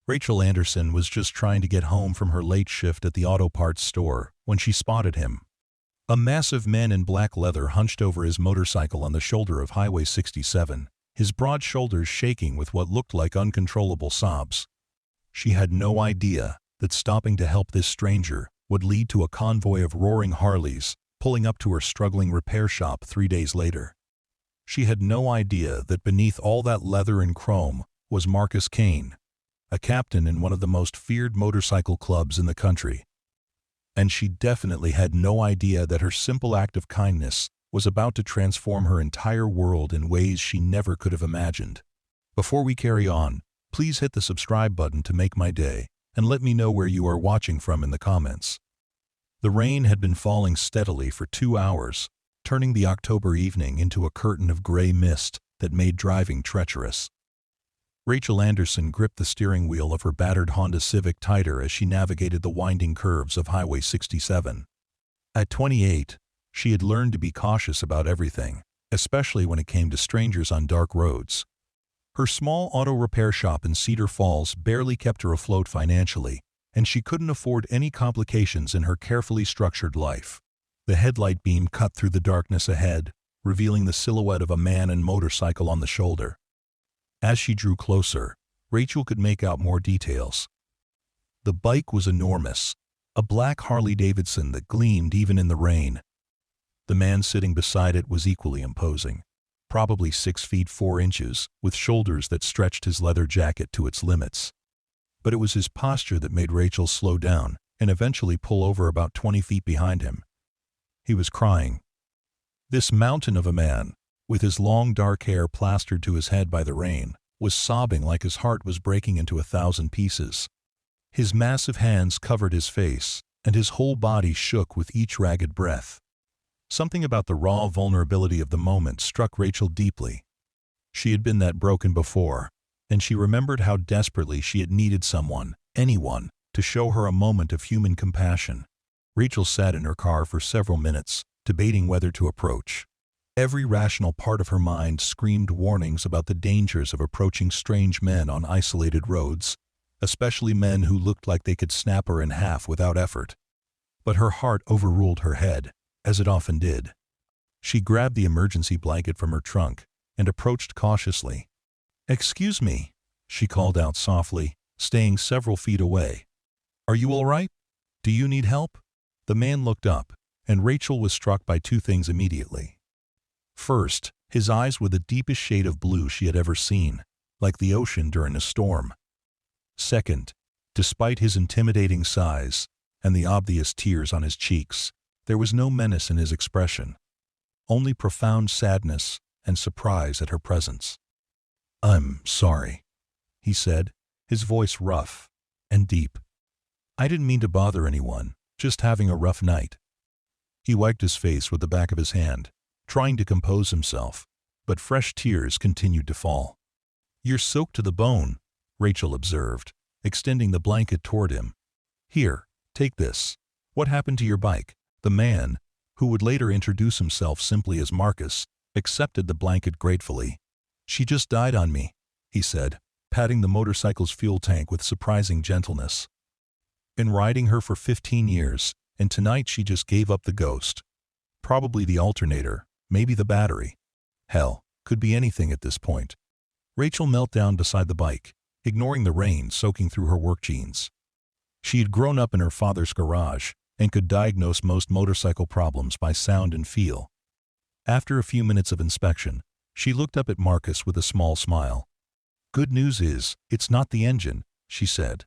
Rachel Anderson was just trying to get home from her late shift at the auto parts store when she spotted him. A massive man in black leather hunched over his motorcycle on the shoulder of Highway 67, his broad shoulders shaking with what looked like uncontrollable sobs. She had no idea that stopping to help this stranger would lead to a convoy of roaring Harleys pulling up to her struggling repair shop 3 days later. She had no idea that beneath all that leather and chrome was Marcus Kane, a captain in one of the most feared motorcycle clubs in the country. And she definitely had no idea that her simple act of kindness was about to transform her entire world in ways she never could have imagined. Before we carry on, please hit the subscribe button to make my day, and let me know where you are watching from in the comments. The rain had been falling steadily for 2 hours, turning the October evening into a curtain of gray mist that made driving treacherous. Rachel Anderson gripped the steering wheel of her battered Honda Civic tighter as she navigated the winding curves of Highway 67. At 28, she had learned to be cautious about everything, especially when it came to strangers on dark roads. Her small auto repair shop in Cedar Falls barely kept her afloat financially, and she couldn't afford any complications in her carefully structured life. The headlight beam cut through the darkness ahead, revealing the silhouette of a man and motorcycle on the shoulder. As she drew closer, Rachel could make out more details. The bike was enormous, a black Harley-Davidson that gleamed even in the rain. The man sitting beside it was equally imposing, probably 6 feet 4 inches, with shoulders that stretched his leather jacket to its limits. But it was his posture that made Rachel slow down and eventually pull over about 20 feet behind him. He was crying. This mountain of a man, with his long dark hair plastered to his head by the rain, was sobbing like his heart was breaking into 1,000 pieces. His massive hands covered his face, and his whole body shook with each ragged breath. Something about the raw vulnerability of the moment struck Rachel deeply. She had been that broken before, and she remembered how desperately she had needed someone, anyone, to show her a moment of human compassion. Rachel sat in her car for several minutes, debating whether to approach. Every rational part of her mind screamed warnings about the dangers of approaching strange men on isolated roads, especially men who looked like they could snap her in half without effort. But her heart overruled her head, as it often did. She grabbed the emergency blanket from her trunk and approached cautiously. "Excuse me," she called out softly, staying several feet away. "Are you all right? Do you need help?" The man looked up, and Rachel was struck by 2 things immediately. First, his eyes were the deepest shade of blue she had ever seen, like the ocean during a storm. Second, despite his intimidating size and the obvious tears on his cheeks, there was no menace in his expression, only profound sadness and surprise at her presence. "I'm sorry," he said, his voice rough and deep. "I didn't mean to bother anyone, just having a rough night." He wiped his face with the back of his hand, trying to compose himself, but fresh tears continued to fall. "You're soaked to the bone," Rachel observed, extending the blanket toward him. "Here, take this. What happened to your bike?" The man, who would later introduce himself simply as Marcus, accepted the blanket gratefully. "She just died on me," he said, patting the motorcycle's fuel tank with surprising gentleness. "Been riding her for 15 years, and tonight she just gave up the ghost. Probably the alternator, maybe the battery. Hell, could be anything at this point." Rachel knelt down beside the bike, ignoring the rain soaking through her work jeans. She had grown up in her father's garage and could diagnose most motorcycle problems by sound and feel. After a few minutes of inspection, she looked up at Marcus with a small smile. "Good news is, it's not the engine," she said.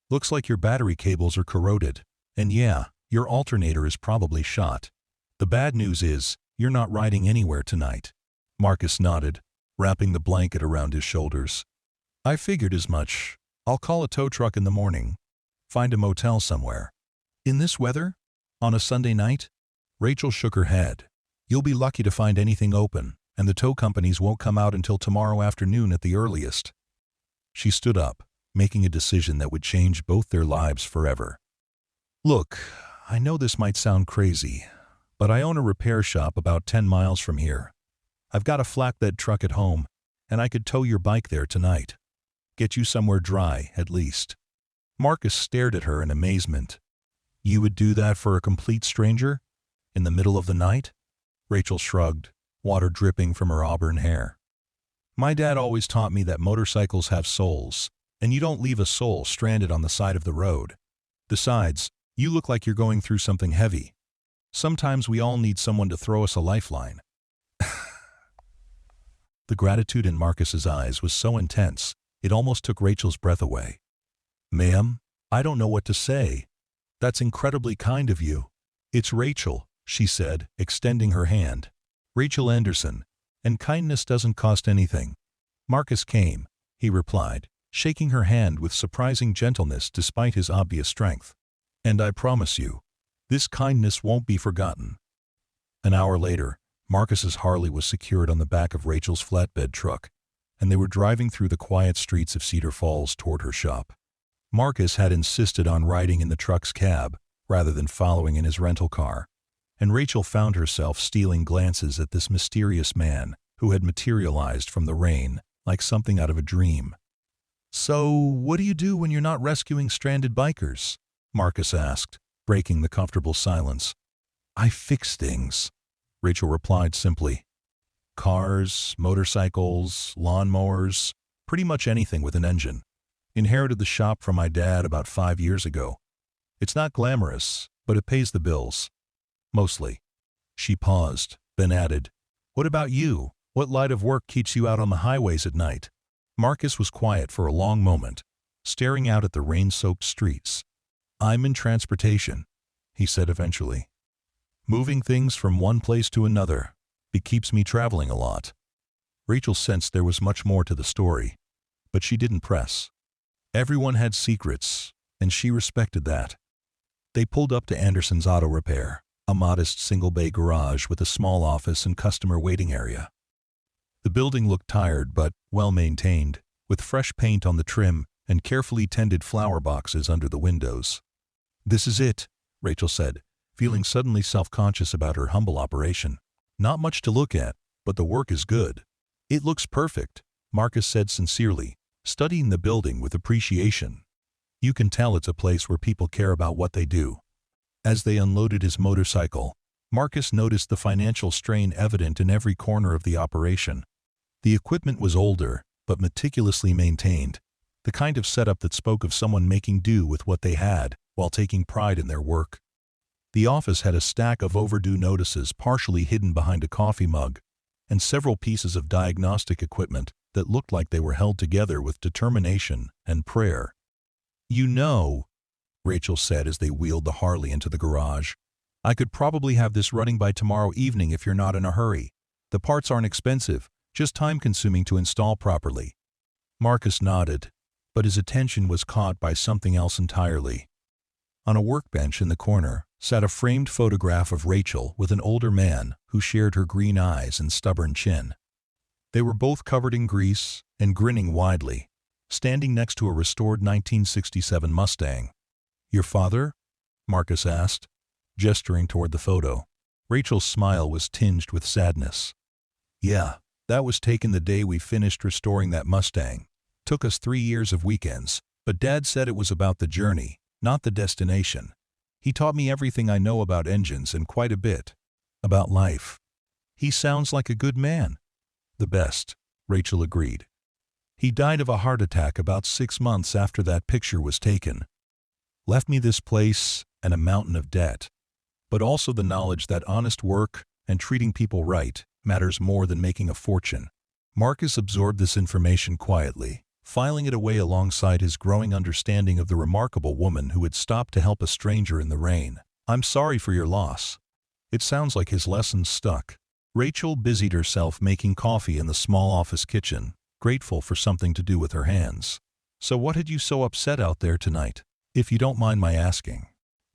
"Looks like your battery cables are corroded, and yeah, your alternator is probably shot. The bad news is, you're not riding anywhere tonight." Marcus nodded, wrapping the blanket around his shoulders. "I figured as much. I'll call a tow truck in the morning. Find a motel somewhere." "In this weather? On a Sunday night?" Rachel shook her head. "You'll be lucky to find anything open, and the tow companies won't come out until tomorrow afternoon at the earliest." She stood up, making a decision that would change both their lives forever. "Look, I know this might sound crazy, but I own a repair shop about 10 miles from here. I've got a flatbed truck at home, and I could tow your bike there tonight. Get you somewhere dry, at least. Marcus stared at her in amazement. You would do that for a complete stranger? In the middle of the night? Rachel shrugged, water dripping from her auburn hair. My dad always taught me that motorcycles have souls, and you don't leave a soul stranded on the side of the road. Besides, you look like you're going through something heavy. Sometimes we all need someone to throw us a lifeline. The gratitude in Marcus's eyes was so intense, it almost took Rachel's breath away. Ma'am, I don't know what to say. That's incredibly kind of you. It's Rachel, she said, extending her hand. Rachel Anderson, and kindness doesn't cost anything. Marcus came, he replied, shaking her hand with surprising gentleness despite his obvious strength. And I promise you, this kindness won't be forgotten. An hour later, Marcus's Harley was secured on the back of Rachel's flatbed truck, and they were driving through the quiet streets of Cedar Falls toward her shop. Marcus had insisted on riding in the truck's cab rather than following in his rental car, and Rachel found herself stealing glances at this mysterious man who had materialized from the rain like something out of a dream. So, what do you do when you're not rescuing stranded bikers? Marcus asked, breaking the comfortable silence. I fix things, Rachel replied simply. Cars, motorcycles, lawnmowers, pretty much anything with an engine. Inherited the shop from my dad about 5 years ago. It's not glamorous, but it pays the bills. Mostly. She paused, then added, What about you? What line of work keeps you out on the highways at night? Marcus was quiet for a long moment, staring out at the rain-soaked streets. I'm in transportation, he said eventually. Moving things from one place to another. It keeps me traveling a lot. Rachel sensed there was much more to the story, but she didn't press. Everyone had secrets, and she respected that. They pulled up to Anderson's Auto Repair, a modest single-bay garage with a small office and customer waiting area. The building looked tired but well-maintained, with fresh paint on the trim and carefully tended flower boxes under the windows. This is it, Rachel said, feeling suddenly self-conscious about her humble operation. Not much to look at, but the work is good. It looks perfect, Marcus said sincerely, studying the building with appreciation. You can tell it's a place where people care about what they do. As they unloaded his motorcycle, Marcus noticed the financial strain evident in every corner of the operation. The equipment was older, but meticulously maintained, the kind of setup that spoke of someone making do with what they had while taking pride in their work. The office had a stack of overdue notices partially hidden behind a coffee mug, and several pieces of diagnostic equipment that looked like they were held together with determination and prayer. You know, Rachel said as they wheeled the Harley into the garage, I could probably have this running by tomorrow evening if you're not in a hurry. The parts aren't expensive, just time-consuming to install properly. Marcus nodded, but his attention was caught by something else entirely. On a workbench in the corner sat a framed photograph of Rachel with an older man who shared her green eyes and stubborn chin. They were both covered in grease and grinning widely, standing next to a restored 1967 Mustang. Your father? Marcus asked, gesturing toward the photo. Rachel's smile was tinged with sadness. Yeah, that was taken the day we finished restoring that Mustang. Took us 3 years of weekends, but Dad said it was about the journey, not the destination. He taught me everything I know about engines and quite a bit about life. He sounds like a good man. The best, Rachel agreed. He died of a heart attack about 6 months after that picture was taken. Left me this place and a mountain of debt, but also the knowledge that honest work and treating people right matters more than making a fortune. Marcus absorbed this information quietly, filing it away alongside his growing understanding of the remarkable woman who had stopped to help a stranger in the rain. I'm sorry for your loss. It sounds like his lessons stuck. Rachel busied herself making coffee in the small office kitchen, grateful for something to do with her hands. So what had you so upset out there tonight, if you don't mind my asking?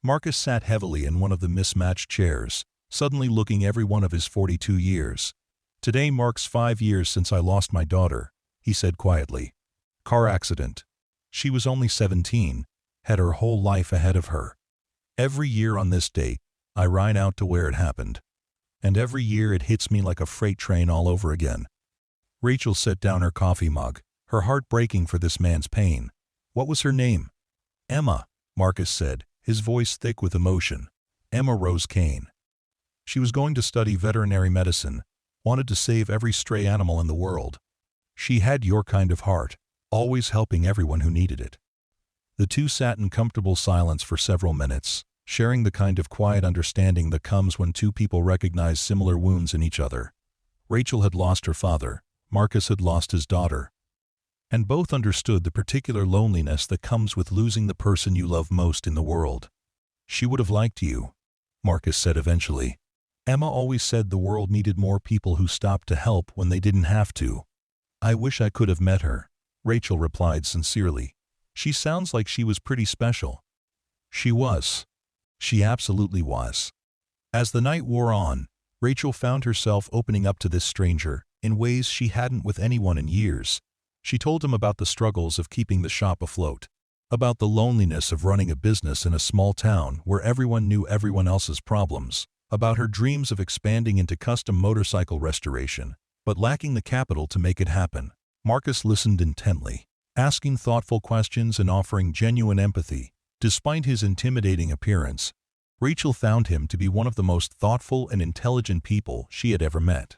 Marcus sat heavily in one of the mismatched chairs, suddenly looking every one of his 42 years. Today marks 5 years since I lost my daughter, he said quietly. Car accident. She was only 17, had her whole life ahead of her. Every year on this date, I ride out to where it happened. And every year it hits me like a freight train all over again. Rachel set down her coffee mug, her heart breaking for this man's pain. What was her name? Emma, Marcus said, his voice thick with emotion. Emma Rose Kane. She was going to study veterinary medicine, wanted to save every stray animal in the world. She had your kind of heart, always helping everyone who needed it. The two sat in comfortable silence for several minutes, sharing the kind of quiet understanding that comes when two people recognize similar wounds in each other. Rachel had lost her father, Marcus had lost his daughter, and both understood the particular loneliness that comes with losing the person you love most in the world. She would have liked you, Marcus said eventually. Emma always said the world needed more people who stopped to help when they didn't have to. I wish I could have met her, Rachel replied sincerely. She sounds like she was pretty special. She was. She absolutely was. As the night wore on, Rachel found herself opening up to this stranger in ways she hadn't with anyone in years. She told him about the struggles of keeping the shop afloat, about the loneliness of running a business in a small town where everyone knew everyone else's problems, about her dreams of expanding into custom motorcycle restoration, but lacking the capital to make it happen. Marcus listened intently, asking thoughtful questions and offering genuine empathy. Despite his intimidating appearance, Rachel found him to be one of the most thoughtful and intelligent people she had ever met.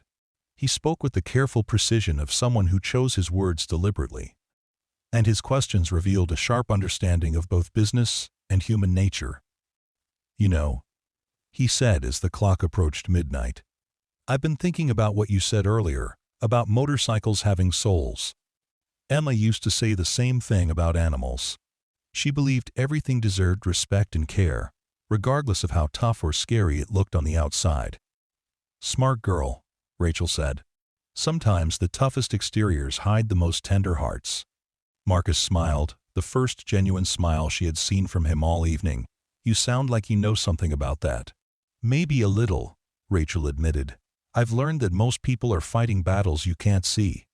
He spoke with the careful precision of someone who chose his words deliberately, and his questions revealed a sharp understanding of both business and human nature. You know, he said as the clock approached midnight, I've been thinking about what you said earlier, about motorcycles having souls. Emma used to say the same thing about animals. She believed everything deserved respect and care, regardless of how tough or scary it looked on the outside. Smart girl, Rachel said. Sometimes the toughest exteriors hide the most tender hearts. Marcus smiled, the first genuine smile she had seen from him all evening. You sound like you know something about that. Maybe a little, Rachel admitted. I've learned that most people are fighting battles you can't see.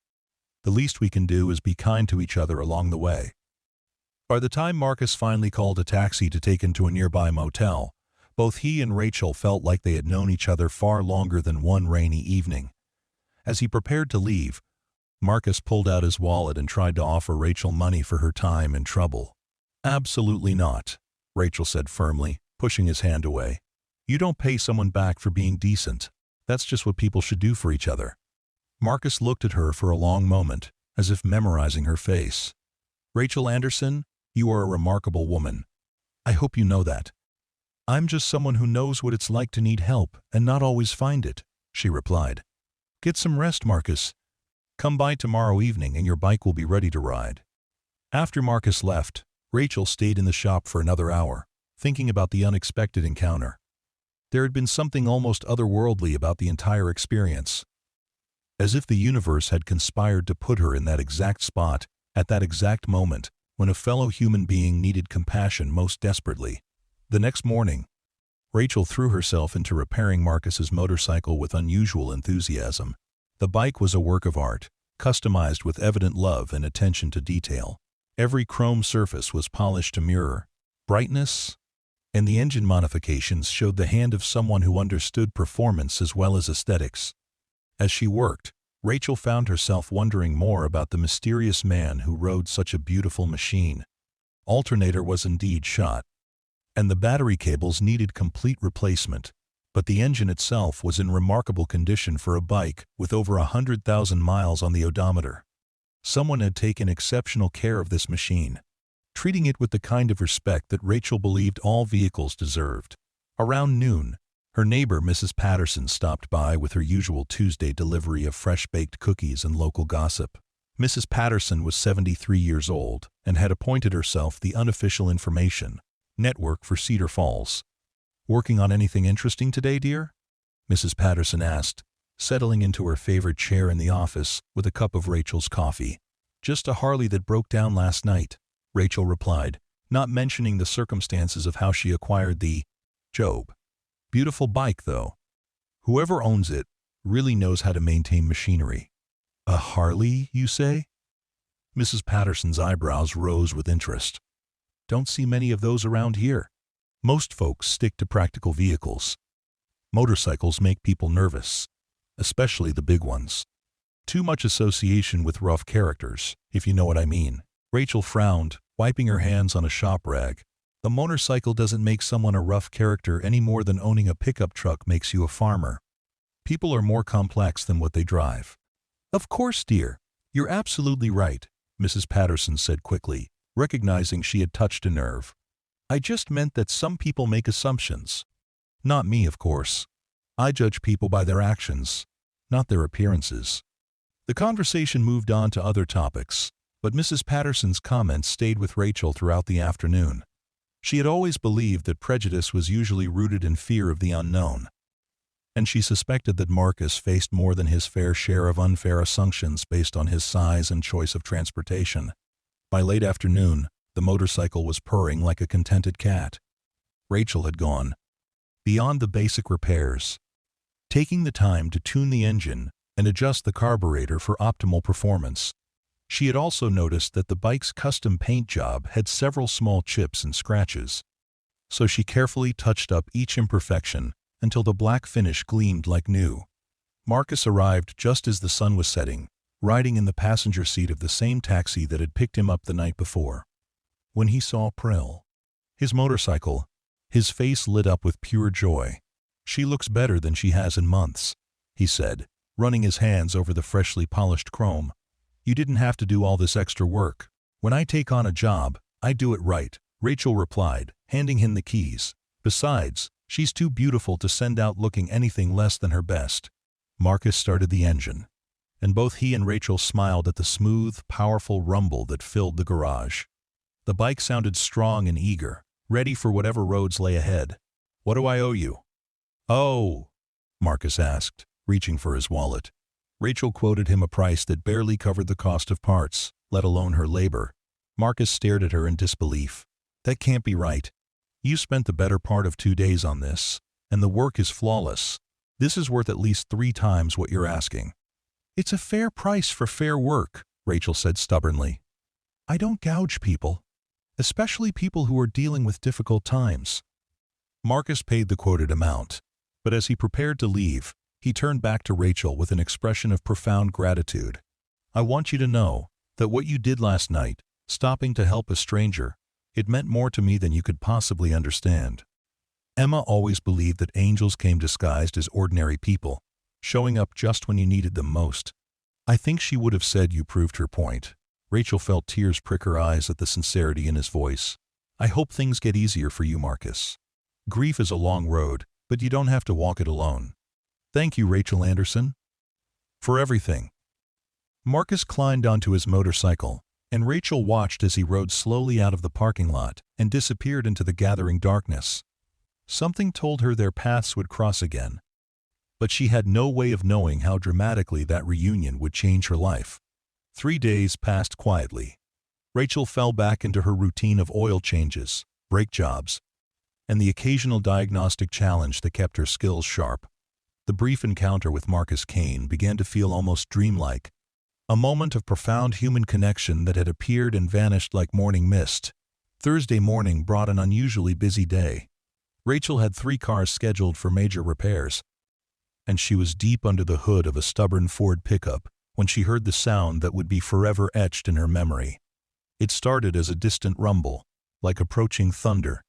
The least we can do is be kind to each other along the way. By the time Marcus finally called a taxi to take him to a nearby motel, both he and Rachel felt like they had known each other far longer than one rainy evening. As he prepared to leave, Marcus pulled out his wallet and tried to offer Rachel money for her time and trouble. Absolutely not, Rachel said firmly, pushing his hand away. You don't pay someone back for being decent. That's just what people should do for each other. Marcus looked at her for a long moment, as if memorizing her face. Rachel Anderson, you are a remarkable woman. I hope you know that. I'm just someone who knows what it's like to need help and not always find it, she replied. Get some rest, Marcus. Come by tomorrow evening and your bike will be ready to ride. After Marcus left, Rachel stayed in the shop for another hour, thinking about the unexpected encounter. There had been something almost otherworldly about the entire experience. As if the universe had conspired to put her in that exact spot, at that exact moment, when a fellow human being needed compassion most desperately. The next morning, Rachel threw herself into repairing Marcus's motorcycle with unusual enthusiasm. The bike was a work of art, customized with evident love and attention to detail. Every chrome surface was polished to mirror brightness, and the engine modifications showed the hand of someone who understood performance as well as aesthetics. As she worked, Rachel found herself wondering more about the mysterious man who rode such a beautiful machine. Alternator was indeed shot, and the battery cables needed complete replacement, but the engine itself was in remarkable condition for a bike with over 100,000 miles on the odometer. Someone had taken exceptional care of this machine, treating it with the kind of respect that Rachel believed all vehicles deserved. Around noon, her neighbor Mrs. Patterson stopped by with her usual Tuesday delivery of fresh-baked cookies and local gossip. Mrs. Patterson was 73 years old and had appointed herself the unofficial information network for Cedar Falls. Working on anything interesting today, dear? Mrs. Patterson asked, settling into her favorite chair in the office with a cup of Rachel's coffee. Just a Harley that broke down last night, Rachel replied, not mentioning the circumstances of how she acquired the Job. Beautiful bike, though. Whoever owns it really knows how to maintain machinery. A Harley, you say? Mrs. Patterson's eyebrows rose with interest. Don't see many of those around here. Most folks stick to practical vehicles. Motorcycles make people nervous, especially the big ones. Too much association with rough characters, if you know what I mean. Rachel frowned, wiping her hands on a shop rag. The motorcycle doesn't make someone a rough character any more than owning a pickup truck makes you a farmer. People are more complex than what they drive. Of course, dear. You're absolutely right, Mrs. Patterson said quickly, recognizing she had touched a nerve. I just meant that some people make assumptions. Not me, of course. I judge people by their actions, not their appearances. The conversation moved on to other topics, but Mrs. Patterson's comments stayed with Rachel throughout the afternoon. She had always believed that prejudice was usually rooted in fear of the unknown, and she suspected that Marcus faced more than his fair share of unfair assumptions based on his size and choice of transportation. By late afternoon, the motorcycle was purring like a contented cat. Rachel had gone beyond the basic repairs, taking the time to tune the engine and adjust the carburetor for optimal performance. She had also noticed that the bike's custom paint job had several small chips and scratches, so she carefully touched up each imperfection until the black finish gleamed like new. Marcus arrived just as the sun was setting, riding in the passenger seat of the same taxi that had picked him up the night before. When he saw Prill, his motorcycle, his face lit up with pure joy. She looks better than she has in months, he said, running his hands over the freshly polished chrome. You didn't have to do all this extra work. When I take on a job, I do it right, Rachel replied, handing him the keys. Besides, she's too beautiful to send out looking anything less than her best. Marcus started the engine, and both he and Rachel smiled at the smooth, powerful rumble that filled the garage. The bike sounded strong and eager, ready for whatever roads lay ahead. What do I owe you? Oh, Marcus asked, reaching for his wallet. Rachel quoted him a price that barely covered the cost of parts, let alone her labor. Marcus stared at her in disbelief. That can't be right. You spent the better part of 2 days on this, and the work is flawless. This is worth at least 3 times what you're asking. It's a fair price for fair work, Rachel said stubbornly. I don't gouge people, especially people who are dealing with difficult times. Marcus paid the quoted amount, but as he prepared to leave, he turned back to Rachel with an expression of profound gratitude. I want you to know that what you did last night, stopping to help a stranger, it meant more to me than you could possibly understand. Emma always believed that angels came disguised as ordinary people, showing up just when you needed them most. I think she would have said you proved her point. Rachel felt tears prick her eyes at the sincerity in his voice. I hope things get easier for you, Marcus. Grief is a long road, but you don't have to walk it alone. Thank you, Rachel Anderson, for everything. Marcus climbed onto his motorcycle, and Rachel watched as he rode slowly out of the parking lot and disappeared into the gathering darkness. Something told her their paths would cross again, but she had no way of knowing how dramatically that reunion would change her life. 3 days passed quietly. Rachel fell back into her routine of oil changes, brake jobs, and the occasional diagnostic challenge that kept her skills sharp. The brief encounter with Marcus Kane began to feel almost dreamlike, a moment of profound human connection that had appeared and vanished like morning mist. Thursday morning brought an unusually busy day. Rachel had 3 cars scheduled for major repairs, and she was deep under the hood of a stubborn Ford pickup when she heard the sound that would be forever etched in her memory. It started as a distant rumble, like approaching thunder,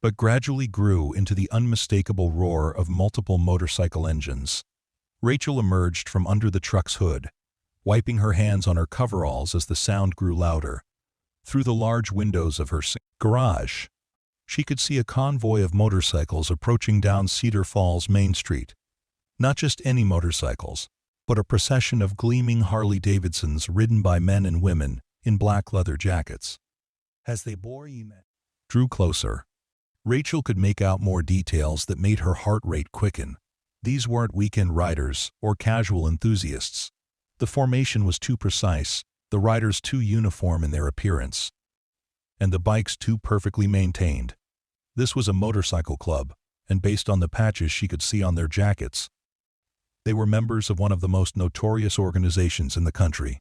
but gradually grew into the unmistakable roar of multiple motorcycle engines. Rachel emerged from under the truck's hood, wiping her hands on her coveralls as the sound grew louder. Through the large windows of her garage, she could see a convoy of motorcycles approaching down Cedar Falls Main Street. Not just any motorcycles, but a procession of gleaming Harley-Davidsons ridden by men and women in black leather jackets. As they drew closer, Rachel could make out more details that made her heart rate quicken. These weren't weekend riders or casual enthusiasts. The formation was too precise, the riders too uniform in their appearance, and the bikes too perfectly maintained. This was a motorcycle club, and based on the patches she could see on their jackets, they were members of one of the most notorious organizations in the country.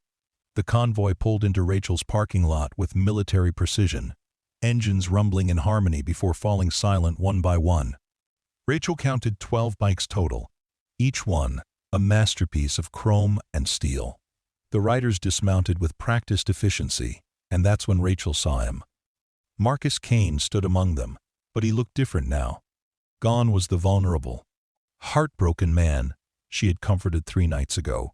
The convoy pulled into Rachel's parking lot with military precision, engines rumbling in harmony before falling silent one by one. Rachel counted 12 bikes total, each one a masterpiece of chrome and steel. The riders dismounted with practiced efficiency, and that's when Rachel saw him. Marcus Kane stood among them, but he looked different now. Gone was the vulnerable, heartbroken man she had comforted 3 nights ago.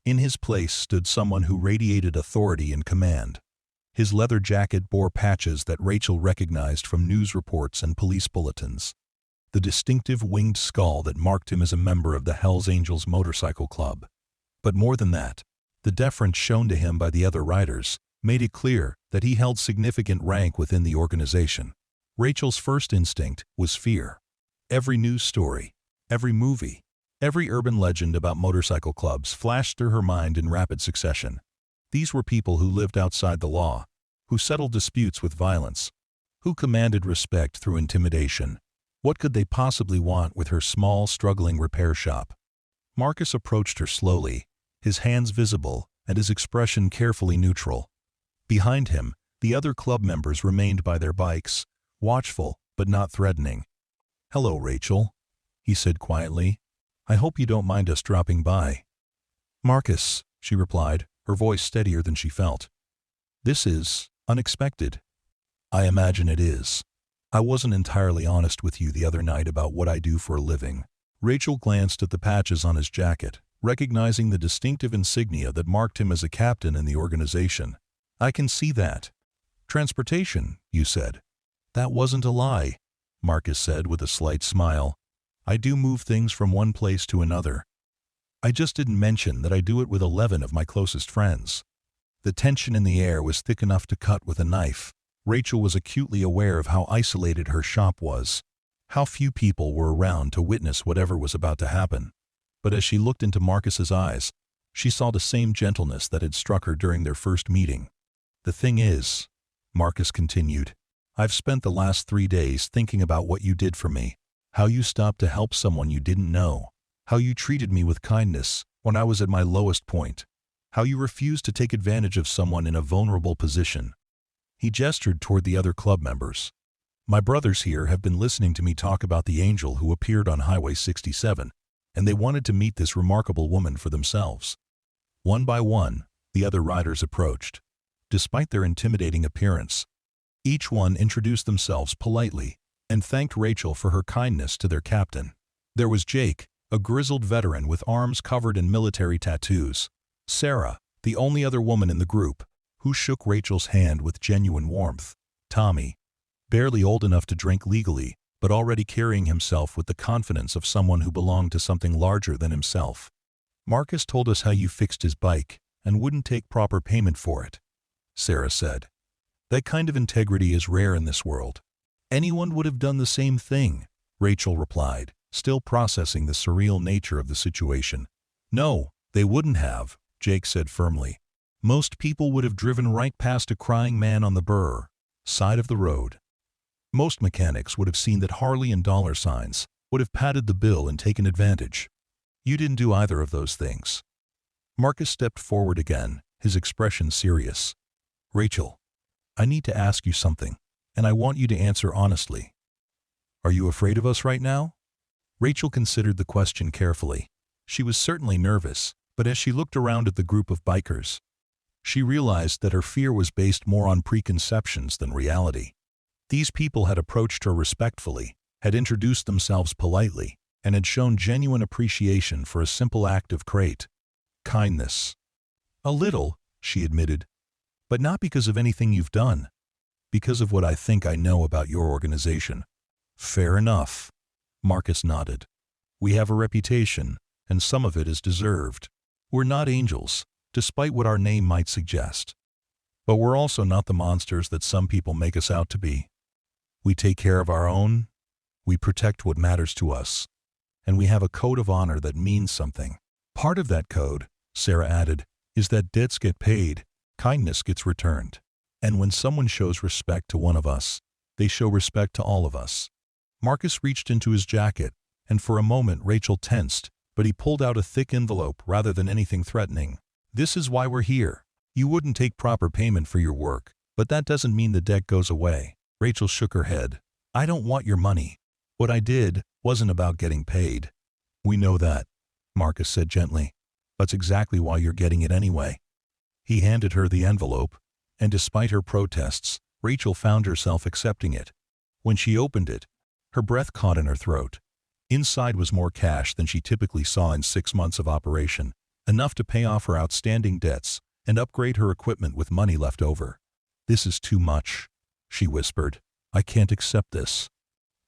In his place stood someone who radiated authority and command. His leather jacket bore patches that Rachel recognized from news reports and police bulletins. The distinctive winged skull that marked him as a member of the Hells Angels motorcycle club. But more than that, the deference shown to him by the other riders made it clear that he held significant rank within the organization. Rachel's first instinct was fear. Every news story, every movie, every urban legend about motorcycle clubs flashed through her mind in rapid succession. These were people who lived outside the law, who settled disputes with violence, who commanded respect through intimidation. What could they possibly want with her small, struggling repair shop? Marcus approached her slowly, his hands visible and his expression carefully neutral. Behind him, the other club members remained by their bikes, watchful but not threatening. "Hello, Rachel," he said quietly. "I hope you don't mind us dropping by." "Marcus," she replied, her voice steadier than she felt. "This is unexpected." "I imagine it is. I wasn't entirely honest with you the other night about what I do for a living." Rachel glanced at the patches on his jacket, recognizing the distinctive insignia that marked him as a captain in the organization. "I can see that. Transportation, you said." "That wasn't a lie," Marcus said with a slight smile. "I do move things from one place to another. I just didn't mention that I do it with 11 of my closest friends." The tension in the air was thick enough to cut with a knife. Rachel was acutely aware of how isolated her shop was, how few people were around to witness whatever was about to happen. But as she looked into Marcus's eyes, she saw the same gentleness that had struck her during their first meeting. "The thing is," Marcus continued, "I've spent the last 3 days thinking about what you did for me, how you stopped to help someone you didn't know, how you treated me with kindness when I was at my lowest point, how you refused to take advantage of someone in a vulnerable position." He gestured toward the other club members. "My brothers here have been listening to me talk about the angel who appeared on Highway 67, and they wanted to meet this remarkable woman for themselves." One by one, the other riders approached. Despite their intimidating appearance, each one introduced themselves politely and thanked Rachel for her kindness to their captain. There was Jake, a grizzled veteran with arms covered in military tattoos. Sarah, the only other woman in the group, who shook Rachel's hand with genuine warmth. Tommy, barely old enough to drink legally, but already carrying himself with the confidence of someone who belonged to something larger than himself. "Marcus told us how you fixed his bike and wouldn't take proper payment for it," Sarah said. "That kind of integrity is rare in this world." "Anyone would have done the same thing," Rachel replied, still processing the surreal nature of the situation. "No, they wouldn't have," Jake said firmly. "Most people would have driven right past a crying man on the burr side of the road. Most mechanics would have seen that Harley and dollar signs, would have padded the bill and taken advantage. You didn't do either of those things." Marcus stepped forward again, his expression serious. "Rachel, I need to ask you something, and I want you to answer honestly. Are you afraid of us right now?" Rachel considered the question carefully. She was certainly nervous, but as she looked around at the group of bikers, she realized that her fear was based more on preconceptions than reality. These people had approached her respectfully, had introduced themselves politely, and had shown genuine appreciation for a simple act of kindness. "A little," she admitted, "but not because of anything you've done. Because of what I think I know about your organization." "Fair enough," Marcus nodded. "We have a reputation, and some of it is deserved. We're not angels, despite what our name might suggest. But we're also not the monsters that some people make us out to be. We take care of our own, we protect what matters to us, and we have a code of honor that means something. Part of that code," Sarah added, "is that debts get paid, kindness gets returned. And when someone shows respect to one of us, they show respect to all of us." Marcus reached into his jacket, and for a moment Rachel tensed, but he pulled out a thick envelope rather than anything threatening. "This is why we're here. You wouldn't take proper payment for your work, but that doesn't mean the debt goes away." Rachel shook her head. "I don't want your money. What I did wasn't about getting paid." "We know that," Marcus said gently. That's exactly why you're getting it anyway. He handed her the envelope, and despite her protests, Rachel found herself accepting it. When she opened it, her breath caught in her throat. Inside was more cash than she typically saw in 6 months of operation, enough to pay off her outstanding debts and upgrade her equipment with money left over. This is too much, she whispered. I can't accept this.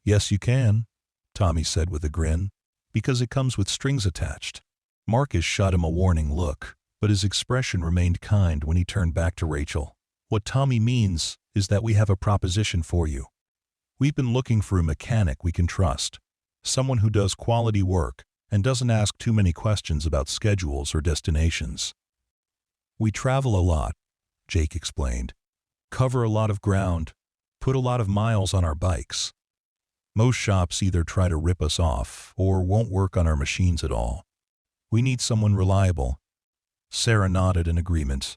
Yes, you can, Tommy said with a grin, because it comes with strings attached. Marcus shot him a warning look, but his expression remained kind when he turned back to Rachel. What Tommy means is that we have a proposition for you. We've been looking for a mechanic we can trust, someone who does quality work and doesn't ask too many questions about schedules or destinations. We travel a lot, Jake explained. Cover a lot of ground, put a lot of miles on our bikes. Most shops either try to rip us off or won't work on our machines at all. We need someone reliable. Sarah nodded in agreement.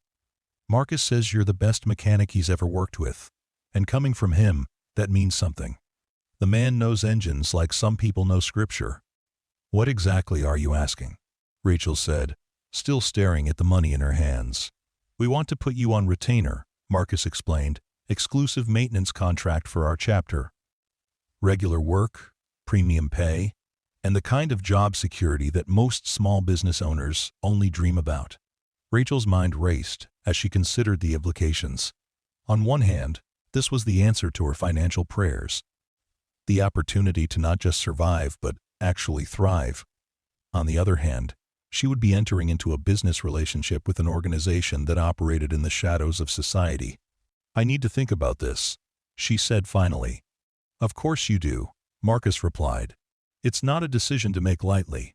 Marcus says you're the best mechanic he's ever worked with, and coming from him, that means something. The man knows engines like some people know scripture. What exactly are you asking? Rachel said, still staring at the money in her hands. We want to put you on retainer, Marcus explained, exclusive maintenance contract for our chapter. Regular work, premium pay, and the kind of job security that most small business owners only dream about. Rachel's mind raced as she considered the implications. On one hand, this was the answer to her financial prayers. The opportunity to not just survive but actually thrive. On the other hand, she would be entering into a business relationship with an organization that operated in the shadows of society. I need to think about this, she said finally. Of course you do, Marcus replied. It's not a decision to make lightly.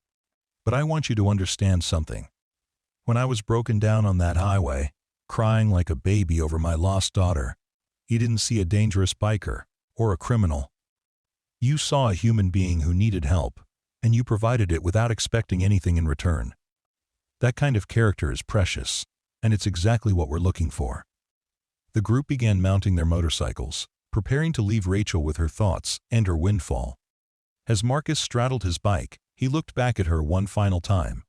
But I want you to understand something. When I was broken down on that highway, crying like a baby over my lost daughter, you didn't see a dangerous biker or a criminal. You saw a human being who needed help, and you provided it without expecting anything in return. That kind of character is precious, and it's exactly what we're looking for. The group began mounting their motorcycles, preparing to leave Rachel with her thoughts and her windfall. As Marcus straddled his bike, he looked back at her one final time.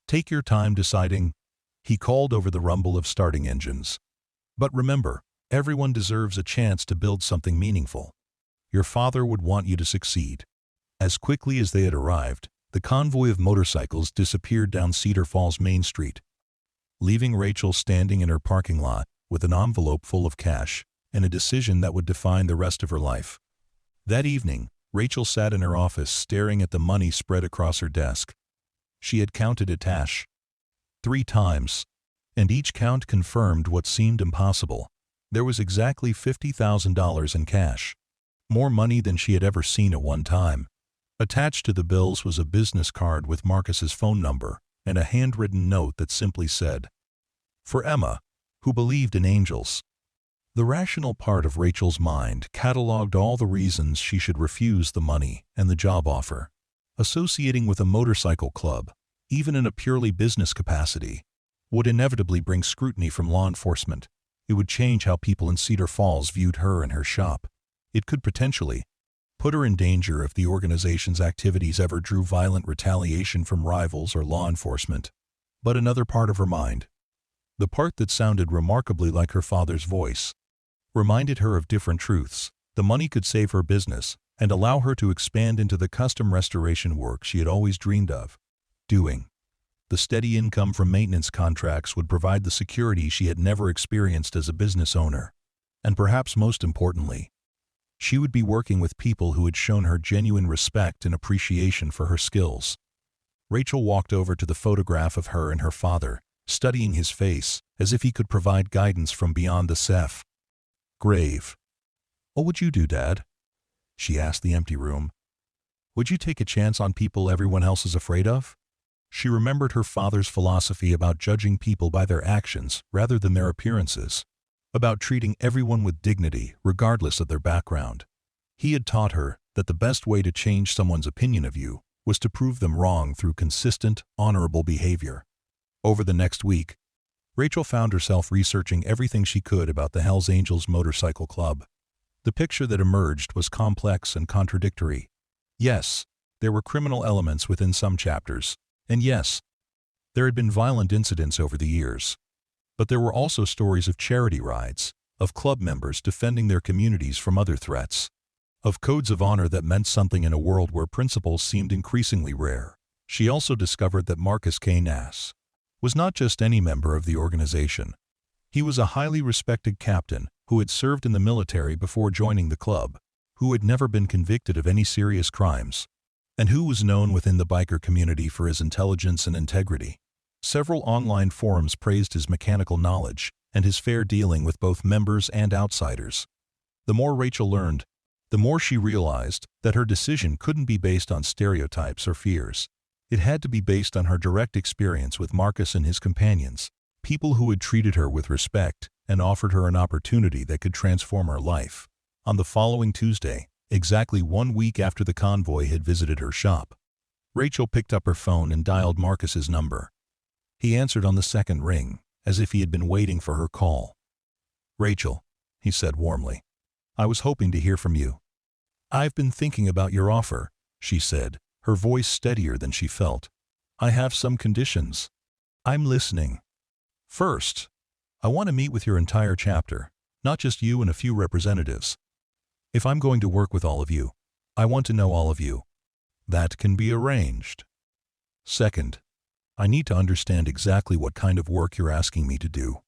Take your time deciding, he called over the rumble of starting engines. But remember, everyone deserves a chance to build something meaningful. Your father would want you to succeed. As quickly as they had arrived, the convoy of motorcycles disappeared down Cedar Falls Main Street, leaving Rachel standing in her parking lot with an envelope full of cash and a decision that would define the rest of her life. That evening, Rachel sat in her office staring at the money spread across her desk. She had counted it 3 times, and each count confirmed what seemed impossible. There was exactly $50,000 in cash, more money than she had ever seen at one time. Attached to the bills was a business card with Marcus's phone number and a handwritten note that simply said, "For Emma, who believed in angels." The rational part of Rachel's mind cataloged all the reasons she should refuse the money and the job offer. Associating with a motorcycle club, even in a purely business capacity, would inevitably bring scrutiny from law enforcement. It would change how people in Cedar Falls viewed her and her shop. It could potentially put her in danger if the organization's activities ever drew violent retaliation from rivals or law enforcement. But another part of her mind, the part that sounded remarkably like her father's voice, reminded her of different truths. The money could save her business and allow her to expand into the custom restoration work she had always dreamed of doing. The steady income from maintenance contracts would provide the security she had never experienced as a business owner. And perhaps most importantly, she would be working with people who had shown her genuine respect and appreciation for her skills. Rachel walked over to the photograph of her and her father, studying his face as if he could provide guidance from beyond the grave. "What would you do, Dad?" she asked the empty room. "Would you take a chance on people everyone else is afraid of?" She remembered her father's philosophy about judging people by their actions rather than their appearances, about treating everyone with dignity regardless of their background. He had taught her that the best way to change someone's opinion of you was to prove them wrong through consistent, honorable behavior. Over the next week, Rachel found herself researching everything she could about the Hells Angels Motorcycle Club. The picture that emerged was complex and contradictory. Yes, there were criminal elements within some chapters, And yes, there had been violent incidents over the years. But there were also stories of charity rides, of club members defending their communities from other threats, of codes of honor that meant something in a world where principles seemed increasingly rare. She also discovered that Marcus K. Nass was not just any member of the organization. He was a highly respected captain who had served in the military before joining the club, who had never been convicted of any serious crimes, and who was known within the biker community for his intelligence and integrity. Several online forums praised his mechanical knowledge and his fair dealing with both members and outsiders. The more Rachel learned, the more she realized that her decision couldn't be based on stereotypes or fears. It had to be based on her direct experience with Marcus and his companions, people who had treated her with respect and offered her an opportunity that could transform her life. On the following Tuesday, exactly 1 week after the convoy had visited her shop, Rachel picked up her phone and dialed Marcus's number. He answered on the second ring, as if he had been waiting for her call. "Rachel," he said warmly, "I was hoping to hear from you." "I've been thinking about your offer," she said, her voice steadier than she felt. "I have some conditions." "I'm listening." "First, I want to meet with your entire chapter, not just you and a few representatives. If I'm going to work with all of you, I want to know all of you." "That can be arranged." "Second, I need to understand exactly what kind of work you're asking me to do.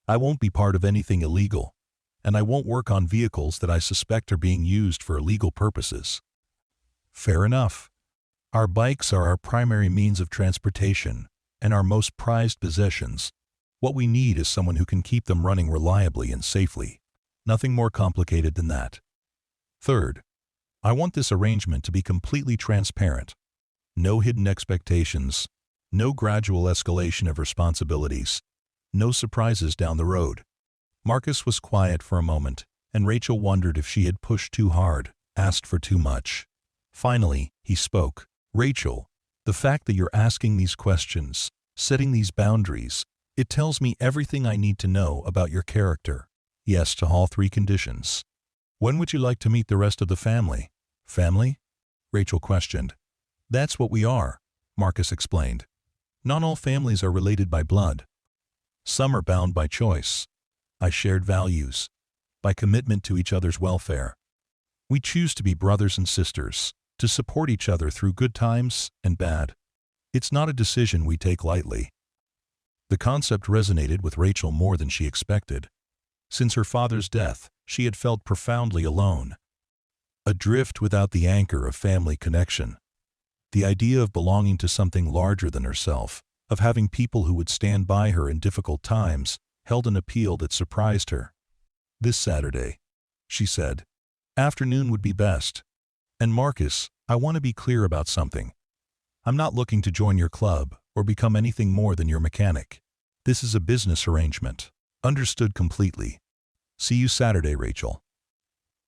I won't be part of anything illegal, and I won't work on vehicles that I suspect are being used for illegal purposes." "Fair enough. Our bikes are our primary means of transportation and our most prized possessions. What we need is someone who can keep them running reliably and safely. Nothing more complicated than that. Third, I want this arrangement to be completely transparent. No hidden expectations, no gradual escalation of responsibilities, no surprises down the road." Marcus was quiet for a moment, and Rachel wondered if she had pushed too hard, asked for too much. Finally, he spoke. "Rachel, the fact that you're asking these questions, setting these boundaries, it tells me everything I need to know about your character. Yes to all 3 conditions." "When would you like to meet the rest of the family?" "Family?" Rachel questioned. "That's what we are," Marcus explained. "Not all families are related by blood. Some are bound by choice, by shared values, by commitment to each other's welfare. We choose to be brothers and sisters, to support each other through good times and bad. It's not a decision we take lightly." The concept resonated with Rachel more than she expected. Since her father's death, she had felt profoundly alone, adrift without the anchor of family connection. The idea of belonging to something larger than herself, of having people who would stand by her in difficult times, held an appeal that surprised her. "This Saturday," she said. "Afternoon would be best. And Marcus, I want to be clear about something. I'm not looking to join your club or become anything more than your mechanic. This is a business arrangement." "Understood completely. See you Saturday, Rachel."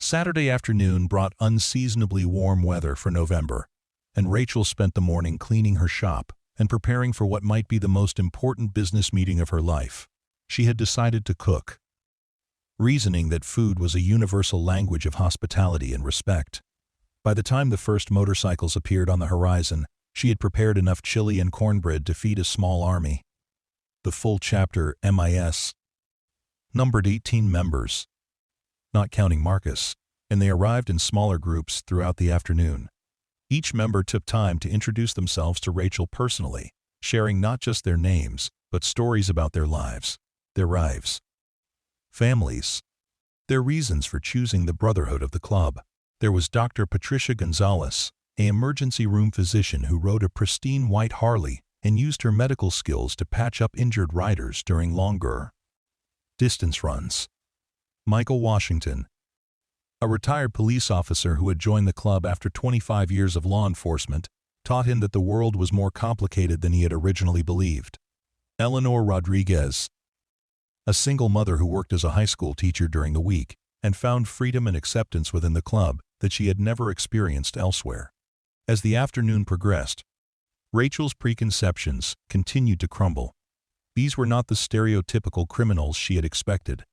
Saturday afternoon brought unseasonably warm weather for November, and Rachel spent the morning cleaning her shop and preparing for what might be the most important business meeting of her life. She had decided to cook, reasoning that food was a universal language of hospitality and respect. By the time the first motorcycles appeared on the horizon, she had prepared enough chili and cornbread to feed a small army. The full chapter, MIS, numbered 18 members, not counting Marcus, and they arrived in smaller groups throughout the afternoon. Each member took time to introduce themselves to Rachel personally, sharing not just their names, but stories about their lives, their wives, families, their reasons for choosing the brotherhood of the club. There was Dr. Patricia Gonzalez, an emergency room physician who rode a pristine white Harley and used her medical skills to patch up injured riders during longer distance runs. Michael Washington, a retired police officer who had joined the club after 25 years of law enforcement, taught him that the world was more complicated than he had originally believed. Eleanor Rodriguez, a single mother who worked as a high school teacher during the week and found freedom and acceptance within the club that she had never experienced elsewhere. As the afternoon progressed, Rachel's preconceptions continued to crumble. These were not the stereotypical criminals she had expected.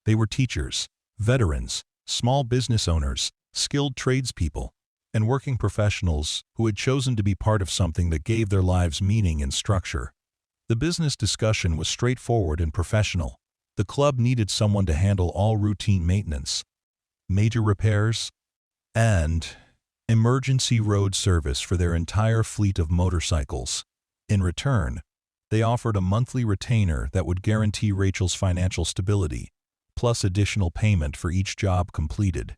They were teachers, veterans, small business owners, skilled tradespeople, and working professionals who had chosen to be part of something that gave their lives meaning and structure. The business discussion was straightforward and professional. The club needed someone to handle all routine maintenance, major repairs, and emergency road service for their entire fleet of motorcycles. In return, they offered a monthly retainer that would guarantee Rachel's financial stability, plus additional payment for each job completed.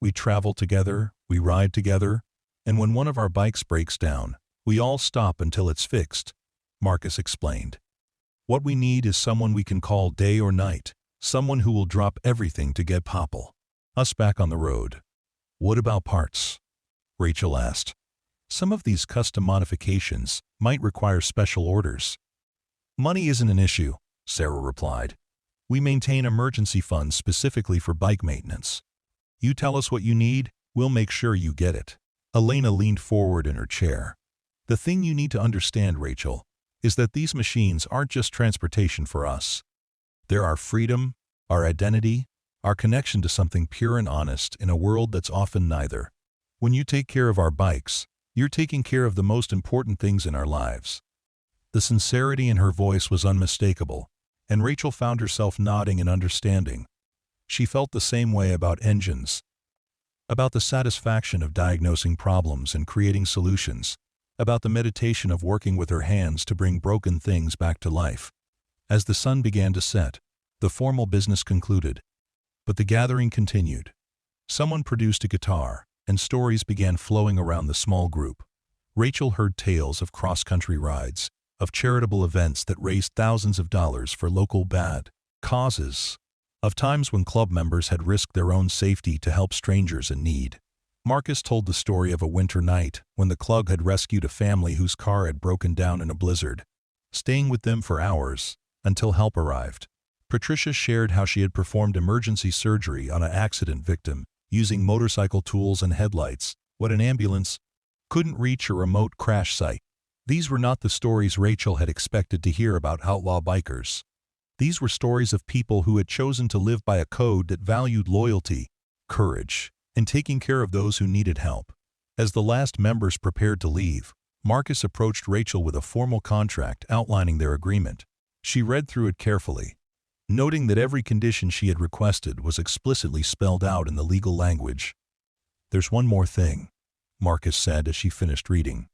We travel together, we ride together, and when one of our bikes breaks down, we all stop until it's fixed, Marcus explained. What we need is someone we can call day or night, someone who will drop everything to get us back on the road. What about parts? Rachel asked. Some of these custom modifications might require special orders. Money isn't an issue, Sarah replied. We maintain emergency funds specifically for bike maintenance. You tell us what you need, we'll make sure you get it. Elena leaned forward in her chair. The thing you need to understand, Rachel, is that these machines aren't just transportation for us. They're our freedom, our identity, our connection to something pure and honest in a world that's often neither. When you take care of our bikes, you're taking care of the most important things in our lives. The sincerity in her voice was unmistakable, and Rachel found herself nodding in understanding. She felt the same way about engines, about the satisfaction of diagnosing problems and creating solutions, about the meditation of working with her hands to bring broken things back to life. As the sun began to set, the formal business concluded, but the gathering continued. Someone produced a guitar, and stories began flowing around the small group. Rachel heard tales of cross-country rides, of charitable events that raised thousands of dollars for local bad causes, of times when club members had risked their own safety to help strangers in need. Marcus told the story of a winter night when the club had rescued a family whose car had broken down in a blizzard, staying with them for hours until help arrived. Patricia shared how she had performed emergency surgery on an accident victim using motorcycle tools and headlights, what an ambulance couldn't reach a remote crash site. These were not the stories Rachel had expected to hear about outlaw bikers. These were stories of people who had chosen to live by a code that valued loyalty, courage, and taking care of those who needed help. As the last members prepared to leave, Marcus approached Rachel with a formal contract outlining their agreement. She read through it carefully, noting that every condition she had requested was explicitly spelled out in the legal language. "There's one more thing," Marcus said as she finished reading.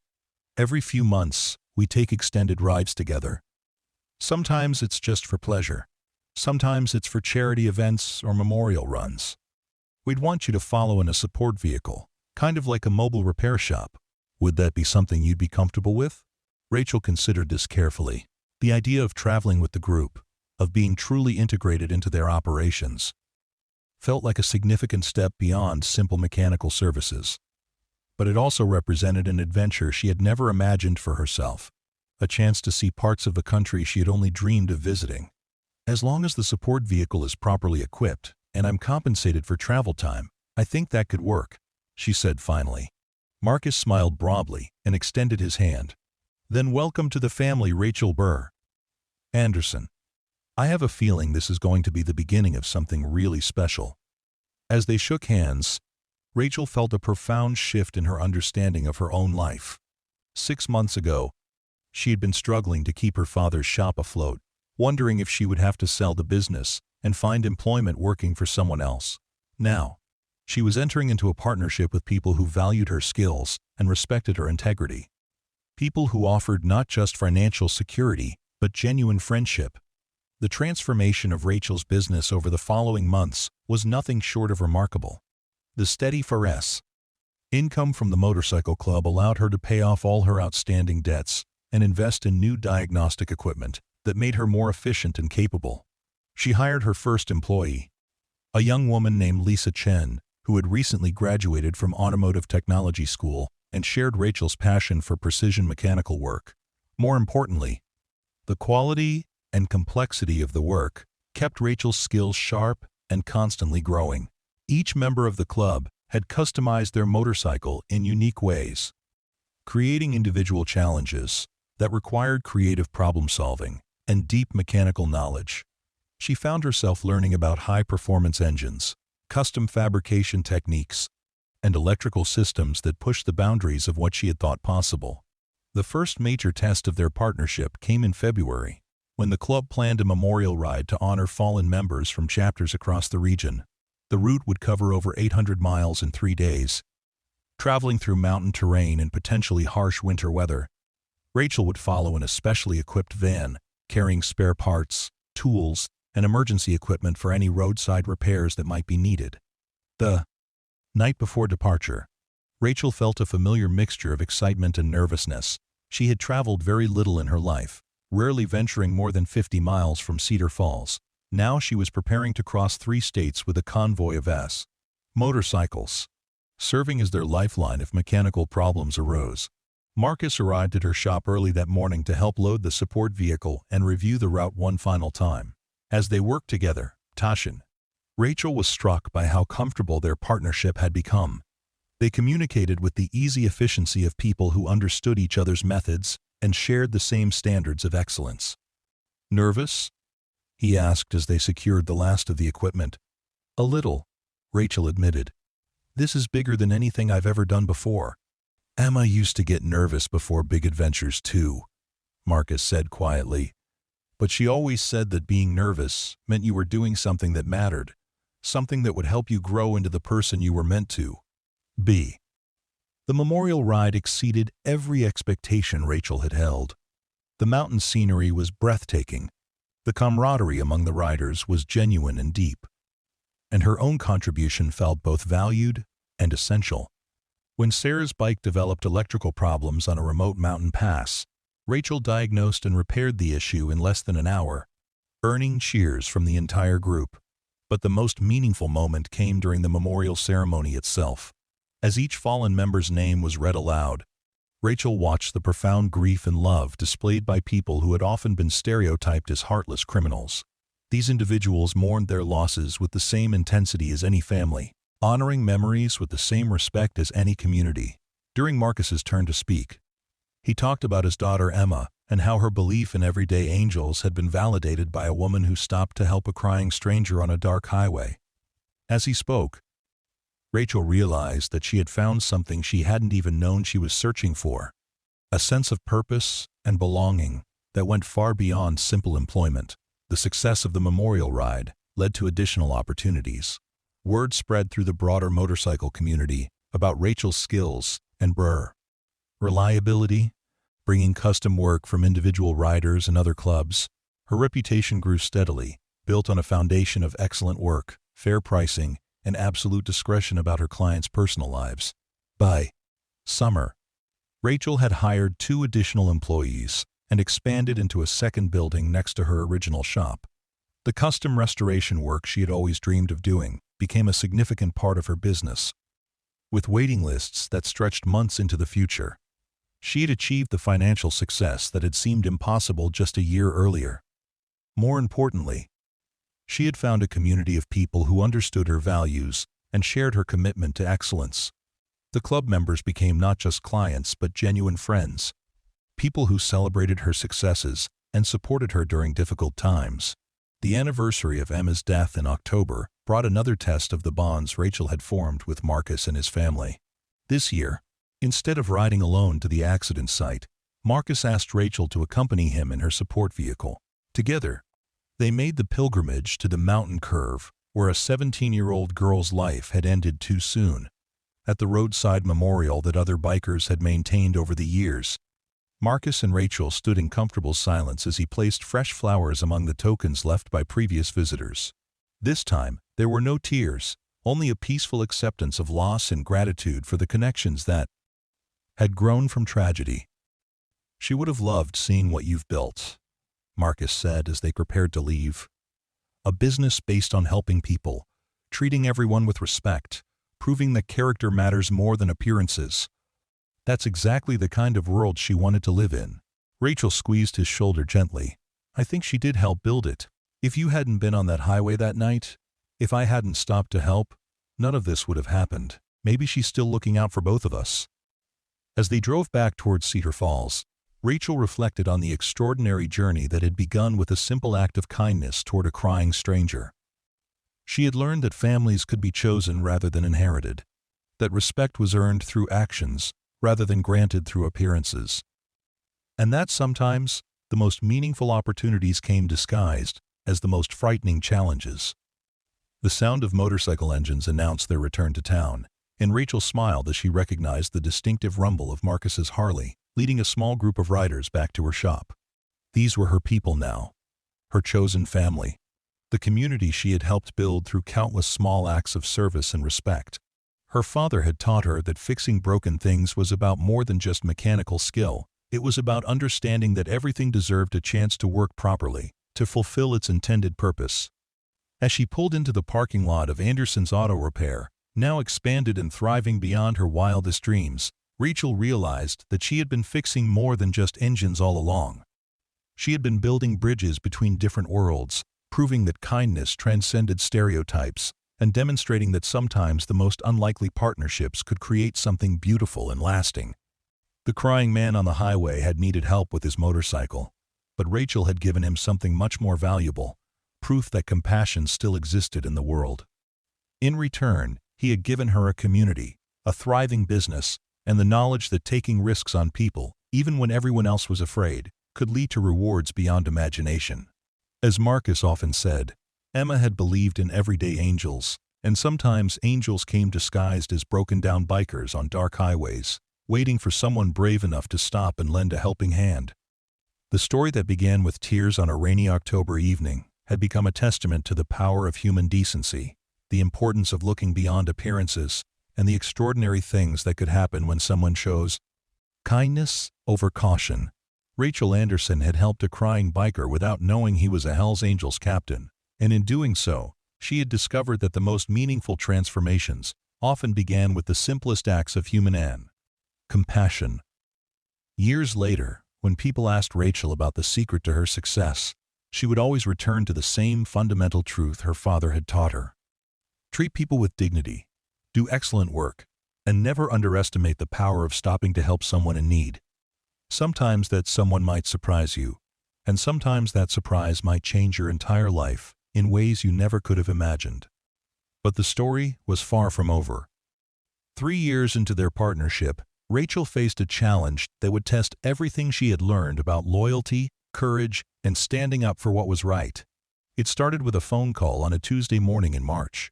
"Every few months, we take extended rides together. Sometimes it's just for pleasure. Sometimes it's for charity events or memorial runs. We'd want you to follow in a support vehicle, kind of like a mobile repair shop. Would that be something you'd be comfortable with?" Rachel considered this carefully. The idea of traveling with the group, of being truly integrated into their operations, felt like a significant step beyond simple mechanical services. But it also represented an adventure she had never imagined for herself, a chance to see parts of the country she had only dreamed of visiting. "As long as the support vehicle is properly equipped, and I'm compensated for travel time, I think that could work," she said finally. Marcus smiled broadly and extended his hand. "Then welcome to the family, Rachel Burr Anderson. I have a feeling this is going to be the beginning of something really special." As they shook hands, Rachel felt a profound shift in her understanding of her own life. 6 months ago, she had been struggling to keep her father's shop afloat, wondering if she would have to sell the business and find employment working for someone else. Now, she was entering into a partnership with people who valued her skills and respected her integrity. People who offered not just financial security, but genuine friendship. The transformation of Rachel's business over the following months was nothing short of remarkable. The steady income from the motorcycle club allowed her to pay off all her outstanding debts and invest in new diagnostic equipment that made her more efficient and capable. She hired her first employee, a young woman named Lisa Chen, who had recently graduated from automotive technology school and shared Rachel's passion for precision mechanical work. More importantly, the quality and complexity of the work kept Rachel's skills sharp and constantly growing. Each member of the club had customized their motorcycle in unique ways, creating individual challenges that required creative problem-solving and deep mechanical knowledge. She found herself learning about high-performance engines, custom fabrication techniques, and electrical systems that pushed the boundaries of what she had thought possible. The first major test of their partnership came in February, when the club planned a memorial ride to honor fallen members from chapters across the region. The route would cover over 800 miles in 3 days. Traveling through mountain terrain and potentially harsh winter weather, Rachel would follow in a specially equipped van, carrying spare parts, tools, and emergency equipment for any roadside repairs that might be needed. The night before departure, Rachel felt a familiar mixture of excitement and nervousness. She had traveled very little in her life, rarely venturing more than 50 miles from Cedar Falls. Now she was preparing to cross 3 states with a convoy of motorcycles, serving as their lifeline if mechanical problems arose. Marcus arrived at her shop early that morning to help load the support vehicle and review the route one final time. As they worked together, Rachel was struck by how comfortable their partnership had become. They communicated with the easy efficiency of people who understood each other's methods and shared the same standards of excellence. "Nervous?" he asked as they secured the last of the equipment. "A little," Rachel admitted. "This is bigger than anything I've ever done before." "Emma used to get nervous before big adventures too," Marcus said quietly. "But she always said that being nervous meant you were doing something that mattered, something that would help you grow into the person you were meant to be." The memorial ride exceeded every expectation Rachel had held. The mountain scenery was breathtaking. The camaraderie among the riders was genuine and deep, and her own contribution felt both valued and essential. When Sarah's bike developed electrical problems on a remote mountain pass, Rachel diagnosed and repaired the issue in less than an hour, earning cheers from the entire group. But the most meaningful moment came during the memorial ceremony itself. As each fallen member's name was read aloud, Rachel watched the profound grief and love displayed by people who had often been stereotyped as heartless criminals. These individuals mourned their losses with the same intensity as any family, honoring memories with the same respect as any community. During Marcus's turn to speak, he talked about his daughter Emma and how her belief in everyday angels had been validated by a woman who stopped to help a crying stranger on a dark highway. As he spoke, Rachel realized that she had found something she hadn't even known she was searching for, a sense of purpose and belonging that went far beyond simple employment. The success of the memorial ride led to additional opportunities. Word spread through the broader motorcycle community about Rachel's skills and reliability, bringing custom work from individual riders and other clubs. Her reputation grew steadily, built on a foundation of excellent work, fair pricing, and absolute discretion about her clients' personal lives. By summer, Rachel had hired 2 additional employees and expanded into a second building next to her original shop. The custom restoration work she had always dreamed of doing became a significant part of her business. With waiting lists that stretched months into the future, she had achieved the financial success that had seemed impossible just a year earlier. More importantly, she had found a community of people who understood her values and shared her commitment to excellence. The club members became not just clients but genuine friends, people who celebrated her successes and supported her during difficult times. The anniversary of Emma's death in October brought another test of the bonds Rachel had formed with Marcus and his family. This year, instead of riding alone to the accident site, Marcus asked Rachel to accompany him in her support vehicle. Together, they made the pilgrimage to the mountain curve where a 17-year-old girl's life had ended too soon. At the roadside memorial that other bikers had maintained over the years, Marcus and Rachel stood in comfortable silence as he placed fresh flowers among the tokens left by previous visitors. This time, there were no tears, only a peaceful acceptance of loss and gratitude for the connections that had grown from tragedy. "She would have loved seeing what you've built," Marcus said as they prepared to leave. "A business based on helping people, treating everyone with respect, proving that character matters more than appearances. That's exactly the kind of world she wanted to live in." Rachel squeezed his shoulder gently. "I think she did help build it. If you hadn't been on that highway that night, if I hadn't stopped to help, none of this would have happened. Maybe she's still looking out for both of us." As they drove back towards Cedar Falls, Rachel reflected on the extraordinary journey that had begun with a simple act of kindness toward a crying stranger. She had learned that families could be chosen rather than inherited, that respect was earned through actions rather than granted through appearances. And that sometimes the most meaningful opportunities came disguised as the most frightening challenges. The sound of motorcycle engines announced their return to town, and Rachel smiled as she recognized the distinctive rumble of Marcus's Harley, leading a small group of riders back to her shop. These were her people now, her chosen family, the community she had helped build through countless small acts of service and respect. Her father had taught her that fixing broken things was about more than just mechanical skill. It was about understanding that everything deserved a chance to work properly, to fulfill its intended purpose. As she pulled into the parking lot of Anderson's Auto Repair, now expanded and thriving beyond her wildest dreams, Rachel realized that she had been fixing more than just engines all along. She had been building bridges between different worlds, proving that kindness transcended stereotypes, and demonstrating that sometimes the most unlikely partnerships could create something beautiful and lasting. The crying man on the highway had needed help with his motorcycle, but Rachel had given him something much more valuable, proof that compassion still existed in the world. In return, he had given her a community, a thriving business, and the knowledge that taking risks on people, even when everyone else was afraid, could lead to rewards beyond imagination. As Marcus often said, Emma had believed in everyday angels, and sometimes angels came disguised as broken-down bikers on dark highways, waiting for someone brave enough to stop and lend a helping hand. The story that began with tears on a rainy October evening had become a testament to the power of human decency, the importance of looking beyond appearances, and the extraordinary things that could happen when someone chose kindness over caution. Rachel Anderson had helped a crying biker without knowing he was a Hells Angels captain, and in doing so, she had discovered that the most meaningful transformations often began with the simplest acts of human compassion. Years later, when people asked Rachel about the secret to her success, she would always return to the same fundamental truth her father had taught her. Treat people with dignity, do excellent work, and never underestimate the power of stopping to help someone in need. Sometimes that someone might surprise you, and sometimes that surprise might change your entire life in ways you never could have imagined. But the story was far from over. 3 years into their partnership, Rachel faced a challenge that would test everything she had learned about loyalty, courage, and standing up for what was right. It started with a phone call on a Tuesday morning in March.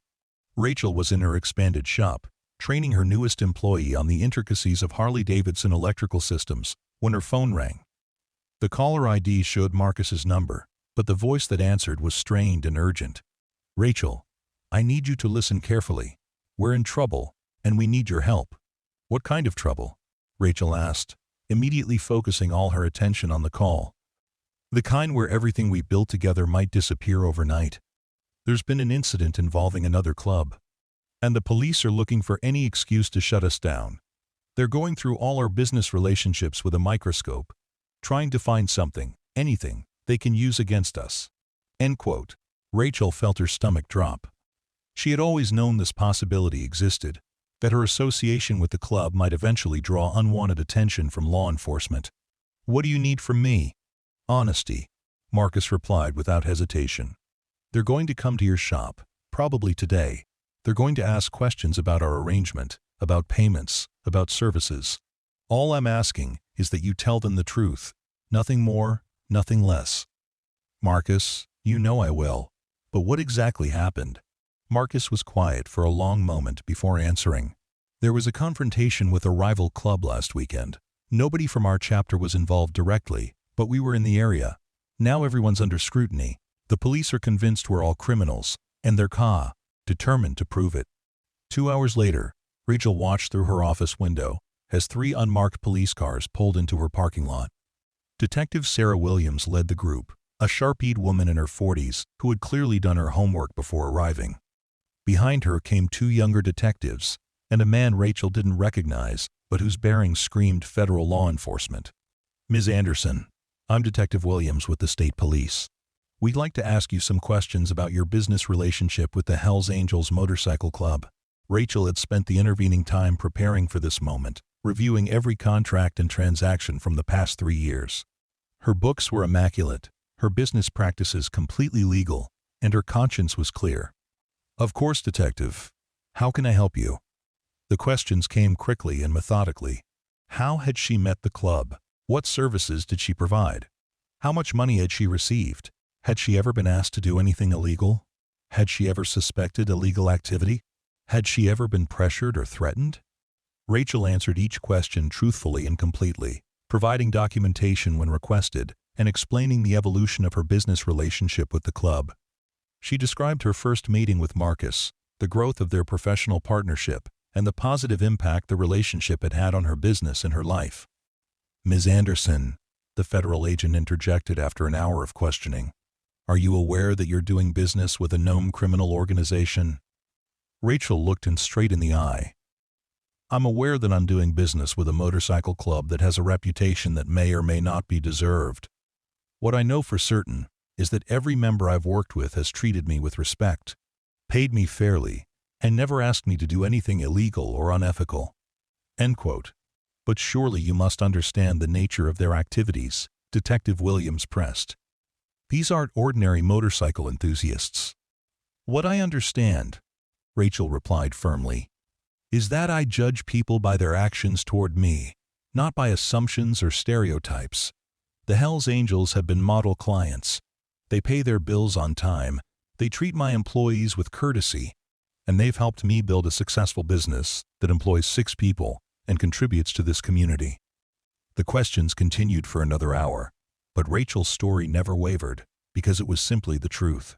Rachel was in her expanded shop, training her newest employee on the intricacies of Harley-Davidson electrical systems, when her phone rang. The caller ID showed Marcus's number, but the voice that answered was strained and urgent. "Rachel, I need you to listen carefully. We're in trouble, and we need your help." "What kind of trouble?" Rachel asked, immediately focusing all her attention on the call. "The kind where everything we built together might disappear overnight. There's been an incident involving another club, and the police are looking for any excuse to shut us down. They're going through all our business relationships with a microscope, trying to find something, anything, they can use against us." End quote. Rachel felt her stomach drop. She had always known this possibility existed, that her association with the club might eventually draw unwanted attention from law enforcement. "What do you need from me?" "Honesty," Marcus replied without hesitation. "They're going to come to your shop, probably today. They're going to ask questions about our arrangement, about payments, about services. All I'm asking is that you tell them the truth, nothing more, nothing less." "Marcus, you know I will. But what exactly happened?" Marcus was quiet for a long moment before answering. "There was a confrontation with a rival club last weekend. Nobody from our chapter was involved directly, but we were in the area. Now everyone's under scrutiny. The police are convinced we're all criminals, and they're determined to prove it." 2 hours later, Rachel watched through her office window as 3 unmarked police cars pulled into her parking lot. Detective Sarah Williams led the group, a sharp-eyed woman in her 40s who had clearly done her homework before arriving. Behind her came 2 younger detectives, and a man Rachel didn't recognize, but whose bearing screamed federal law enforcement. "Ms. Anderson, I'm Detective Williams with the State Police. We'd like to ask you some questions about your business relationship with the Hells Angels Motorcycle Club." Rachel had spent the intervening time preparing for this moment, reviewing every contract and transaction from the past 3 years. Her books were immaculate, her business practices completely legal, and her conscience was clear. "Of course, Detective. How can I help you?" The questions came quickly and methodically. How had she met the club? What services did she provide? How much money had she received? Had she ever been asked to do anything illegal? Had she ever suspected illegal activity? Had she ever been pressured or threatened? Rachel answered each question truthfully and completely, providing documentation when requested and explaining the evolution of her business relationship with the club. She described her first meeting with Marcus, the growth of their professional partnership, and the positive impact the relationship had had on her business and her life. "Ms. Anderson," the federal agent interjected after an hour of questioning, "are you aware that you're doing business with a known criminal organization?" Rachel looked him straight in the eye. "I'm aware that I'm doing business with a motorcycle club that has a reputation that may or may not be deserved. What I know for certain is that every member I've worked with has treated me with respect, paid me fairly, and never asked me to do anything illegal or unethical." End quote. "But surely you must understand the nature of their activities," Detective Williams pressed. "These aren't ordinary motorcycle enthusiasts." "What I understand," Rachel replied firmly, "is that I judge people by their actions toward me, not by assumptions or stereotypes. The Hells Angels have been model clients. They pay their bills on time, they treat my employees with courtesy, and they've helped me build a successful business that employs 6 people and contributes to this community." The questions continued for another hour, but Rachel's story never wavered because it was simply the truth.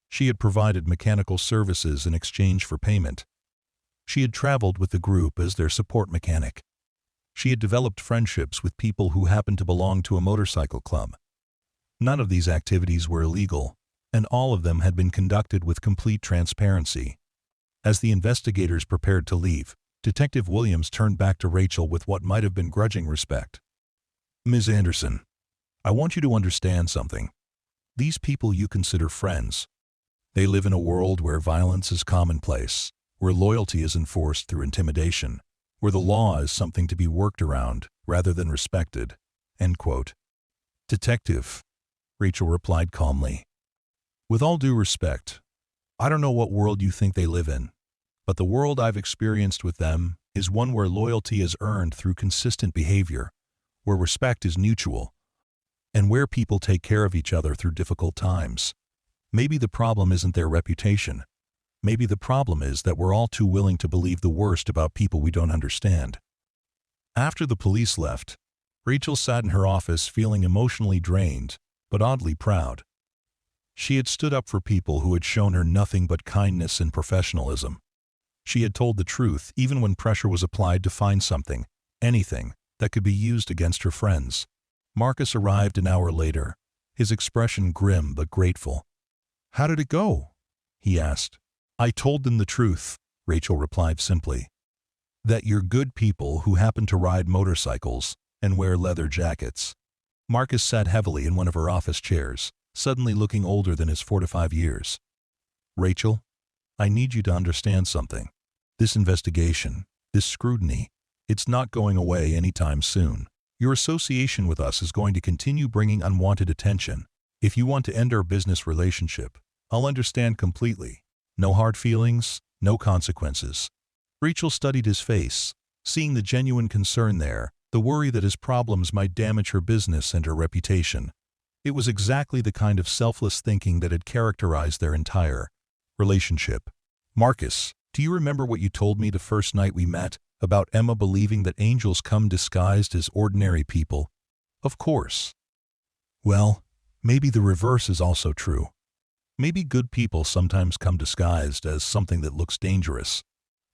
She had provided mechanical services in exchange for payment. She had traveled with the group as their support mechanic. She had developed friendships with people who happened to belong to a motorcycle club. None of these activities were illegal, and all of them had been conducted with complete transparency. As the investigators prepared to leave, Detective Williams turned back to Rachel with what might have been grudging respect. "Ms. Anderson, I want you to understand something. These people you consider friends. They live in a world where violence is commonplace, where loyalty is enforced through intimidation, where the law is something to be worked around rather than respected." End quote. "Detective," Rachel replied calmly, "with all due respect, I don't know what world you think they live in, but the world I've experienced with them is one where loyalty is earned through consistent behavior, where respect is mutual, and where people take care of each other through difficult times. Maybe the problem isn't their reputation. Maybe the problem is that we're all too willing to believe the worst about people we don't understand." After the police left, Rachel sat in her office feeling emotionally drained, but oddly proud. She had stood up for people who had shown her nothing but kindness and professionalism. She had told the truth even when pressure was applied to find something, anything, that could be used against her friends. Marcus arrived an hour later, his expression grim but grateful. "How did it go?" he asked. "I told them the truth," Rachel replied simply. "That you're good people who happen to ride motorcycles and wear leather jackets." Marcus sat heavily in one of her office chairs, suddenly looking older than his 45 years. "Rachel, I need you to understand something. This investigation, this scrutiny, it's not going away anytime soon. Your association with us is going to continue bringing unwanted attention. If you want to end our business relationship, I'll understand completely. No hard feelings, no consequences." Rachel studied his face, seeing the genuine concern there, the worry that his problems might damage her business and her reputation. It was exactly the kind of selfless thinking that had characterized their entire relationship. "Marcus, do you remember what you told me the first night we met about Emma believing that angels come disguised as ordinary people?" "Of course." "Well, maybe the reverse is also true. Maybe good people sometimes come disguised as something that looks dangerous.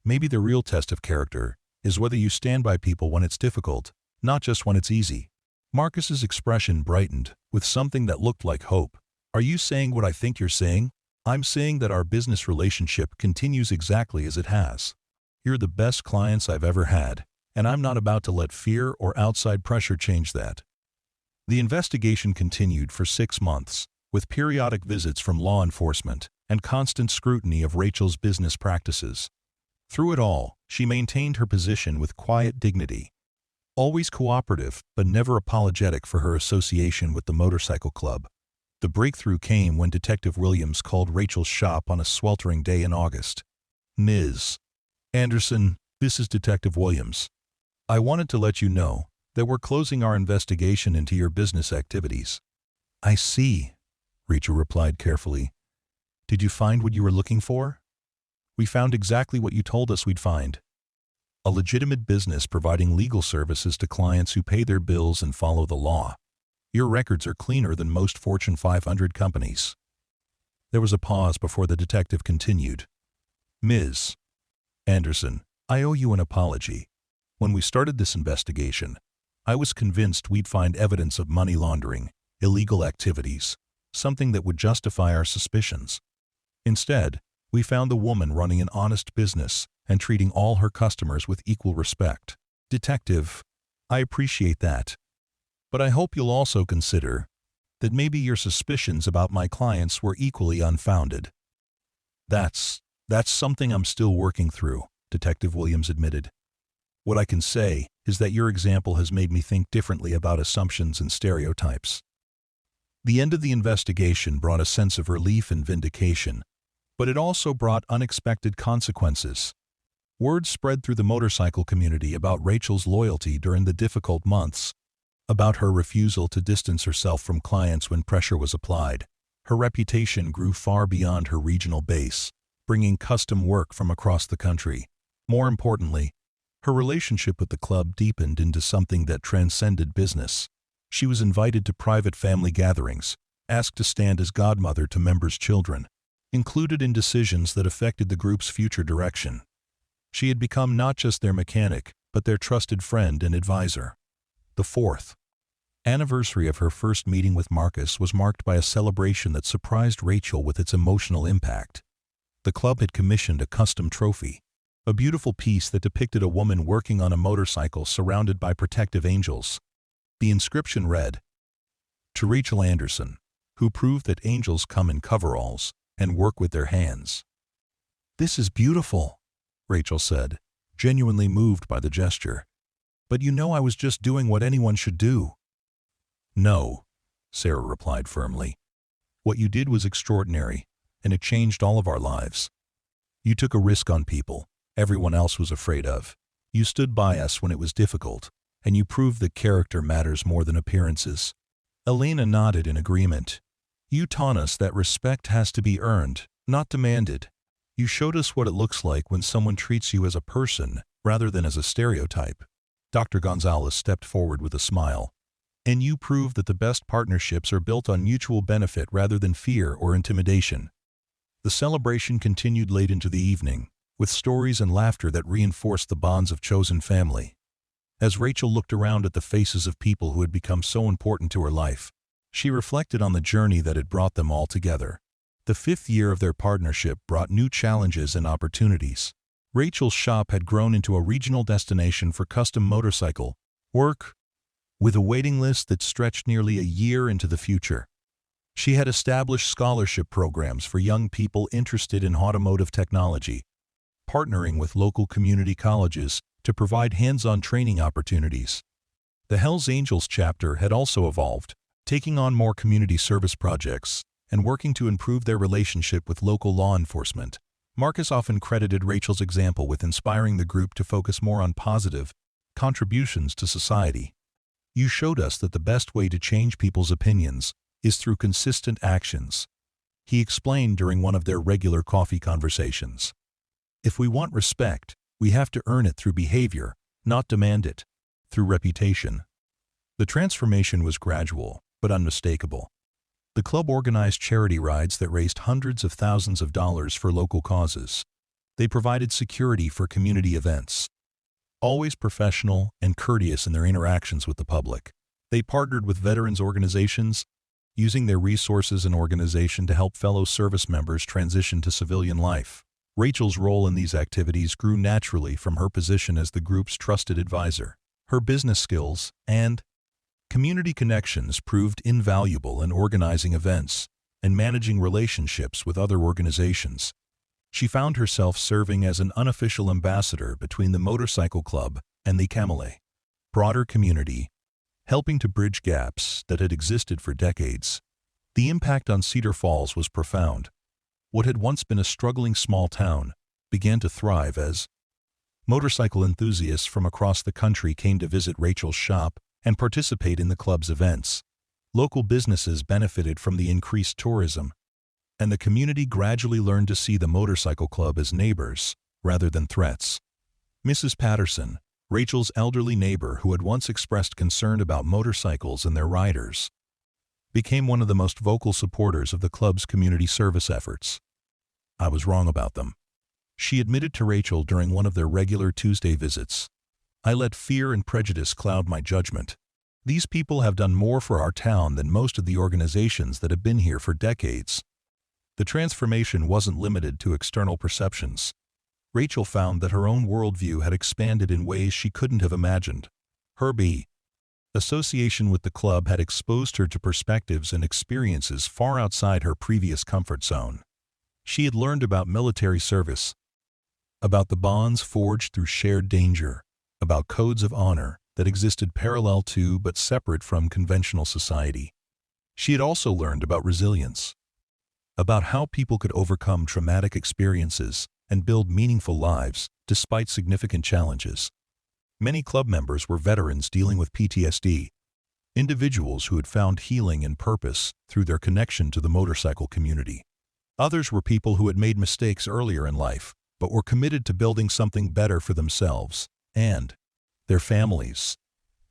Maybe the real test of character is whether you stand by people when it's difficult, not just when it's easy." Marcus's expression brightened with something that looked like hope. "Are you saying what I think you're saying?" "I'm saying that our business relationship continues exactly as it has. You're the best clients I've ever had, and I'm not about to let fear or outside pressure change that." The investigation continued for 6 months, with periodic visits from law enforcement and constant scrutiny of Rachel's business practices. Through it all, she maintained her position with quiet dignity, always cooperative but never apologetic for her association with the motorcycle club. The breakthrough came when Detective Williams called Rachel's shop on a sweltering day in August. "Ms. Anderson, This is Detective Williams. I wanted to let you know that we're closing our investigation into your business activities. I see, Rachel replied carefully. Did you find what you were looking for? We found exactly what you told us we'd find. A legitimate business providing legal services to clients who pay their bills and follow the law. Your records are cleaner than most Fortune 500 companies. There was a pause before the detective continued. Ms. Anderson, I owe you an apology. When we started this investigation, I was convinced we'd find evidence of money laundering, illegal activities, something that would justify our suspicions. Instead, we found the woman running an honest business and treating all her customers with equal respect. Detective, I appreciate that. But I hope you'll also consider that maybe your suspicions about my clients were equally unfounded. That's something I'm still working through, Detective Williams admitted. What I can say is that your example has made me think differently about assumptions and stereotypes. The end of the investigation brought a sense of relief and vindication, but it also brought unexpected consequences. Word spread through the motorcycle community about Rachel's loyalty during the difficult months, about her refusal to distance herself from clients when pressure was applied. Her reputation grew far beyond her regional base, bringing custom work from across the country. More importantly, her relationship with the club deepened into something that transcended business. She was invited to private family gatherings, asked to stand as godmother to members' children, included in decisions that affected the group's future direction. She had become not just their mechanic, but their trusted friend and advisor. The fourth anniversary of her first meeting with Marcus was marked by a celebration that surprised Rachel with its emotional impact. The club had commissioned a custom trophy, a beautiful piece that depicted a woman working on a motorcycle surrounded by protective angels. The inscription read, "To Rachel Anderson, who proved that angels come in coveralls and work with their hands." "This is beautiful," Rachel said, genuinely moved by the gesture. "But you know I was just doing what anyone should do." "No," Sarah replied firmly. "What you did was extraordinary, and it changed all of our lives. You took a risk on people everyone else was afraid of. You stood by us when it was difficult, and you proved that character matters more than appearances." Elena nodded in agreement. "You taught us that respect has to be earned, not demanded. You showed us what it looks like when someone treats you as a person rather than as a stereotype." Dr. Gonzalez stepped forward with a smile. "And you proved that the best partnerships are built on mutual benefit rather than fear or intimidation." The celebration continued late into the evening, with stories and laughter that reinforced the bonds of chosen family. As Rachel looked around at the faces of people who had become so important to her life, she reflected on the journey that had brought them all together. The fifth year of their partnership brought new challenges and opportunities. Rachel's shop had grown into a regional destination for custom motorcycle work, with a waiting list that stretched nearly a year into the future. She had established scholarship programs for young people interested in automotive technology, partnering with local community colleges to provide hands-on training opportunities. The Hells Angels chapter had also evolved, taking on more community service projects and working to improve their relationship with local law enforcement. Marcus often credited Rachel's example with inspiring the group to focus more on positive contributions to society. "You showed us that the best way to change people's opinions is through consistent actions," he explained during one of their regular coffee conversations. "If we want respect, we have to earn it through behavior, not demand it through reputation." The transformation was gradual, but unmistakable. The club organized charity rides that raised hundreds of thousands of dollars for local causes. They provided security for community events. Always professional and courteous in their interactions with the public, they partnered with veterans organizations, using their resources and organization to help fellow service members transition to civilian life. Rachel's role in these activities grew naturally from her position as the group's trusted advisor. Her business skills and community connections proved invaluable in organizing events and managing relationships with other organizations. She found herself serving as an unofficial ambassador between the motorcycle club and the Camelot broader community, helping to bridge gaps that had existed for decades. The impact on Cedar Falls was profound. What had once been a struggling small town began to thrive as Motorcycle enthusiasts from across the country came to visit Rachel's shop and participate in the club's events. Local businesses benefited from the increased tourism, and the community gradually learned to see the motorcycle club as neighbors rather than threats. Mrs. Patterson, Rachel's elderly neighbor who had once expressed concern about motorcycles and their riders, became one of the most vocal supporters of the club's community service efforts. "I was wrong about them," she admitted to Rachel during one of their regular Tuesday visits. "I let fear and prejudice cloud my judgment. These people have done more for our town than most of the organizations that have been here for decades." The transformation wasn't limited to external perceptions. Rachel found that her own worldview had expanded in ways she couldn't have imagined. Her association with the club had exposed her to perspectives and experiences far outside her previous comfort zone. She had learned about military service, about the bonds forged through shared danger, about codes of honor that existed parallel to but separate from conventional society. She had also learned about resilience, about how people could overcome traumatic experiences and build meaningful lives despite significant challenges. Many club members were veterans dealing with PTSD, individuals who had found healing and purpose through their connection to the motorcycle community. Others were people who had made mistakes earlier in life, but were committed to building something better for themselves and their families.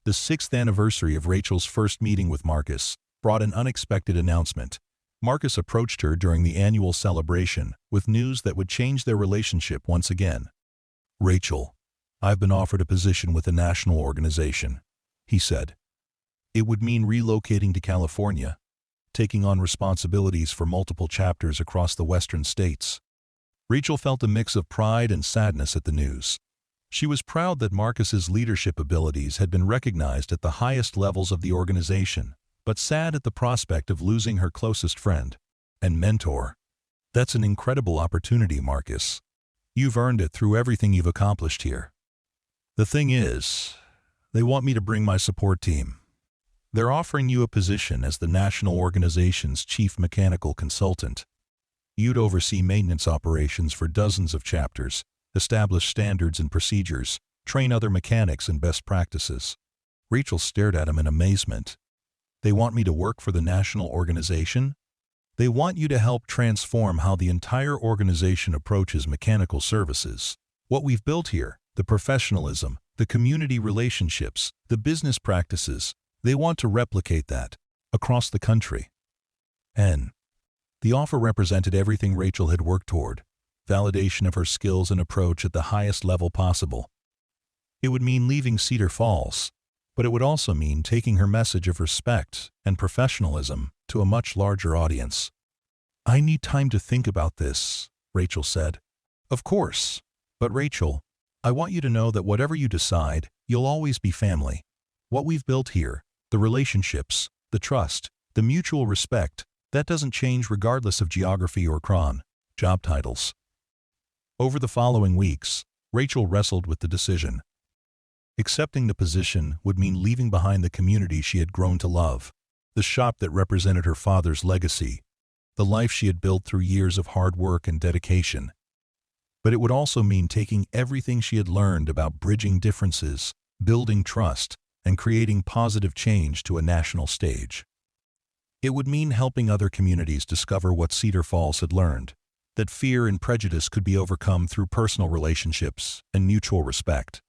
The 6th anniversary of Rachel's first meeting with Marcus brought an unexpected announcement. Marcus approached her during the annual celebration with news that would change their relationship once again. "Rachel, I've been offered a position with a national organization," he said. "It would mean relocating to California, taking on responsibilities for multiple chapters across the western states." Rachel felt a mix of pride and sadness at the news. She was proud that Marcus's leadership abilities had been recognized at the highest levels of the organization, but sad at the prospect of losing her closest friend and mentor. "That's an incredible opportunity, Marcus. You've earned it through everything you've accomplished here. The thing is, they want me to bring my support team. They're offering you a position as the national organization's chief mechanical consultant. You'd oversee maintenance operations for dozens of chapters, establish standards and procedures, train other mechanics in best practices." Rachel stared at him in amazement. "They want me to work for the national organization? They want you to help transform how the entire organization approaches mechanical services. What we've built here, the professionalism, the community relationships, the business practices, they want to replicate that across the country." And the offer represented everything Rachel had worked toward, validation of her skills and approach at the highest level possible. It would mean leaving Cedar Falls, but it would also mean taking her message of respect and professionalism to a much larger audience. "I need time to think about this," Rachel said. "Of course, but Rachel, I want you to know that whatever you decide, you'll always be family. What we've built here, the relationships, the trust, the mutual respect, that doesn't change regardless of geography or job titles." Over the following weeks, Rachel wrestled with the decision. Accepting the position would mean leaving behind the community she had grown to love, the shop that represented her father's legacy, the life she had built through years of hard work and dedication. But it would also mean taking everything she had learned about bridging differences, building trust, and creating positive change to a national stage. It would mean helping other communities discover what Cedar Falls had learned, that fear and prejudice could be overcome through personal relationships and mutual respect.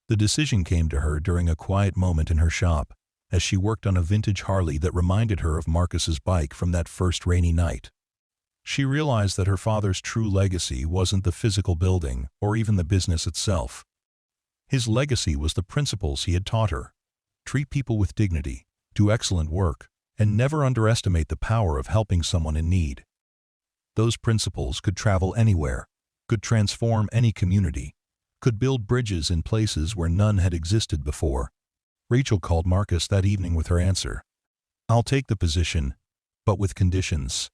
The decision came to her during a quiet moment in her shop, as she worked on a vintage Harley that reminded her of Marcus's bike from that first rainy night. She realized that her father's true legacy wasn't the physical building or even the business itself. His legacy was the principles he had taught her. Treat people with dignity, do excellent work, and never underestimate the power of helping someone in need. Those principles could travel anywhere, could transform any community, could build bridges in places where none had existed before. Rachel called Marcus that evening with her answer. "I'll take the position, but with conditions."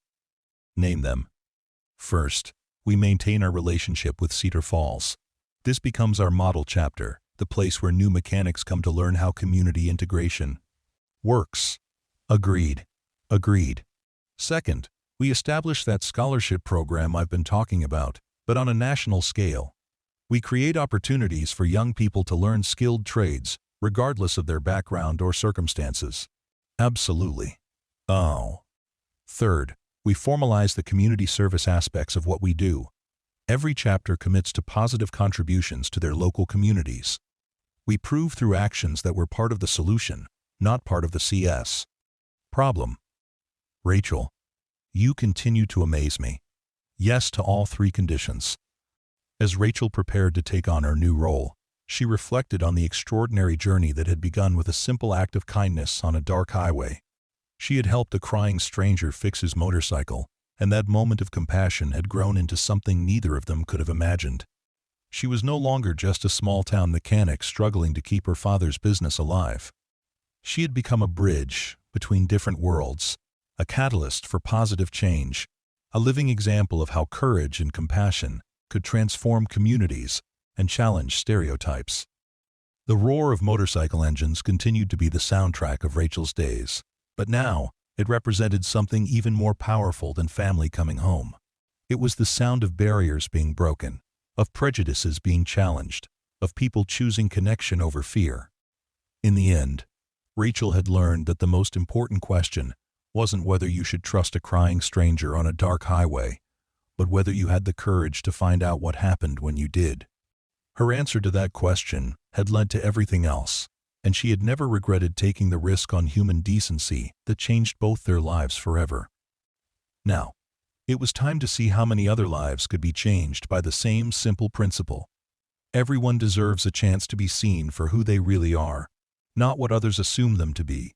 "Name them." "First, we maintain our relationship with Cedar Falls. This becomes our model chapter, the place where new mechanics come to learn how community integration works." "Agreed." "Agreed." "Second, we establish that scholarship program I've been talking about, but on a national scale. We create opportunities for young people to learn skilled trades, regardless of their background or circumstances. Absolutely. Oh. Third, we formalize the community service aspects of what we do. Every chapter commits to positive contributions to their local communities. We prove through actions that we're part of the solution, not part of the CS problem. Rachel, you continue to amaze me. Yes to all three conditions. As Rachel prepared to take on her new role, she reflected on the extraordinary journey that had begun with a simple act of kindness on a dark highway. She had helped a crying stranger fix his motorcycle, and that moment of compassion had grown into something neither of them could have imagined. She was no longer just a small-town mechanic struggling to keep her father's business alive. She had become a bridge between different worlds, a catalyst for positive change, a living example of how courage and compassion could transform communities and challenge stereotypes. The roar of motorcycle engines continued to be the soundtrack of Rachel's days, but now it represented something even more powerful than family coming home. It was the sound of barriers being broken, of prejudices being challenged, of people choosing connection over fear. In the end, Rachel had learned that the most important question wasn't whether you should trust a crying stranger on a dark highway, but whether you had the courage to find out what happened when you did. Her answer to that question had led to everything else, and she had never regretted taking the risk on human decency that changed both their lives forever. Now, it was time to see how many other lives could be changed by the same simple principle. Everyone deserves a chance to be seen for who they really are, not what others assume them to be.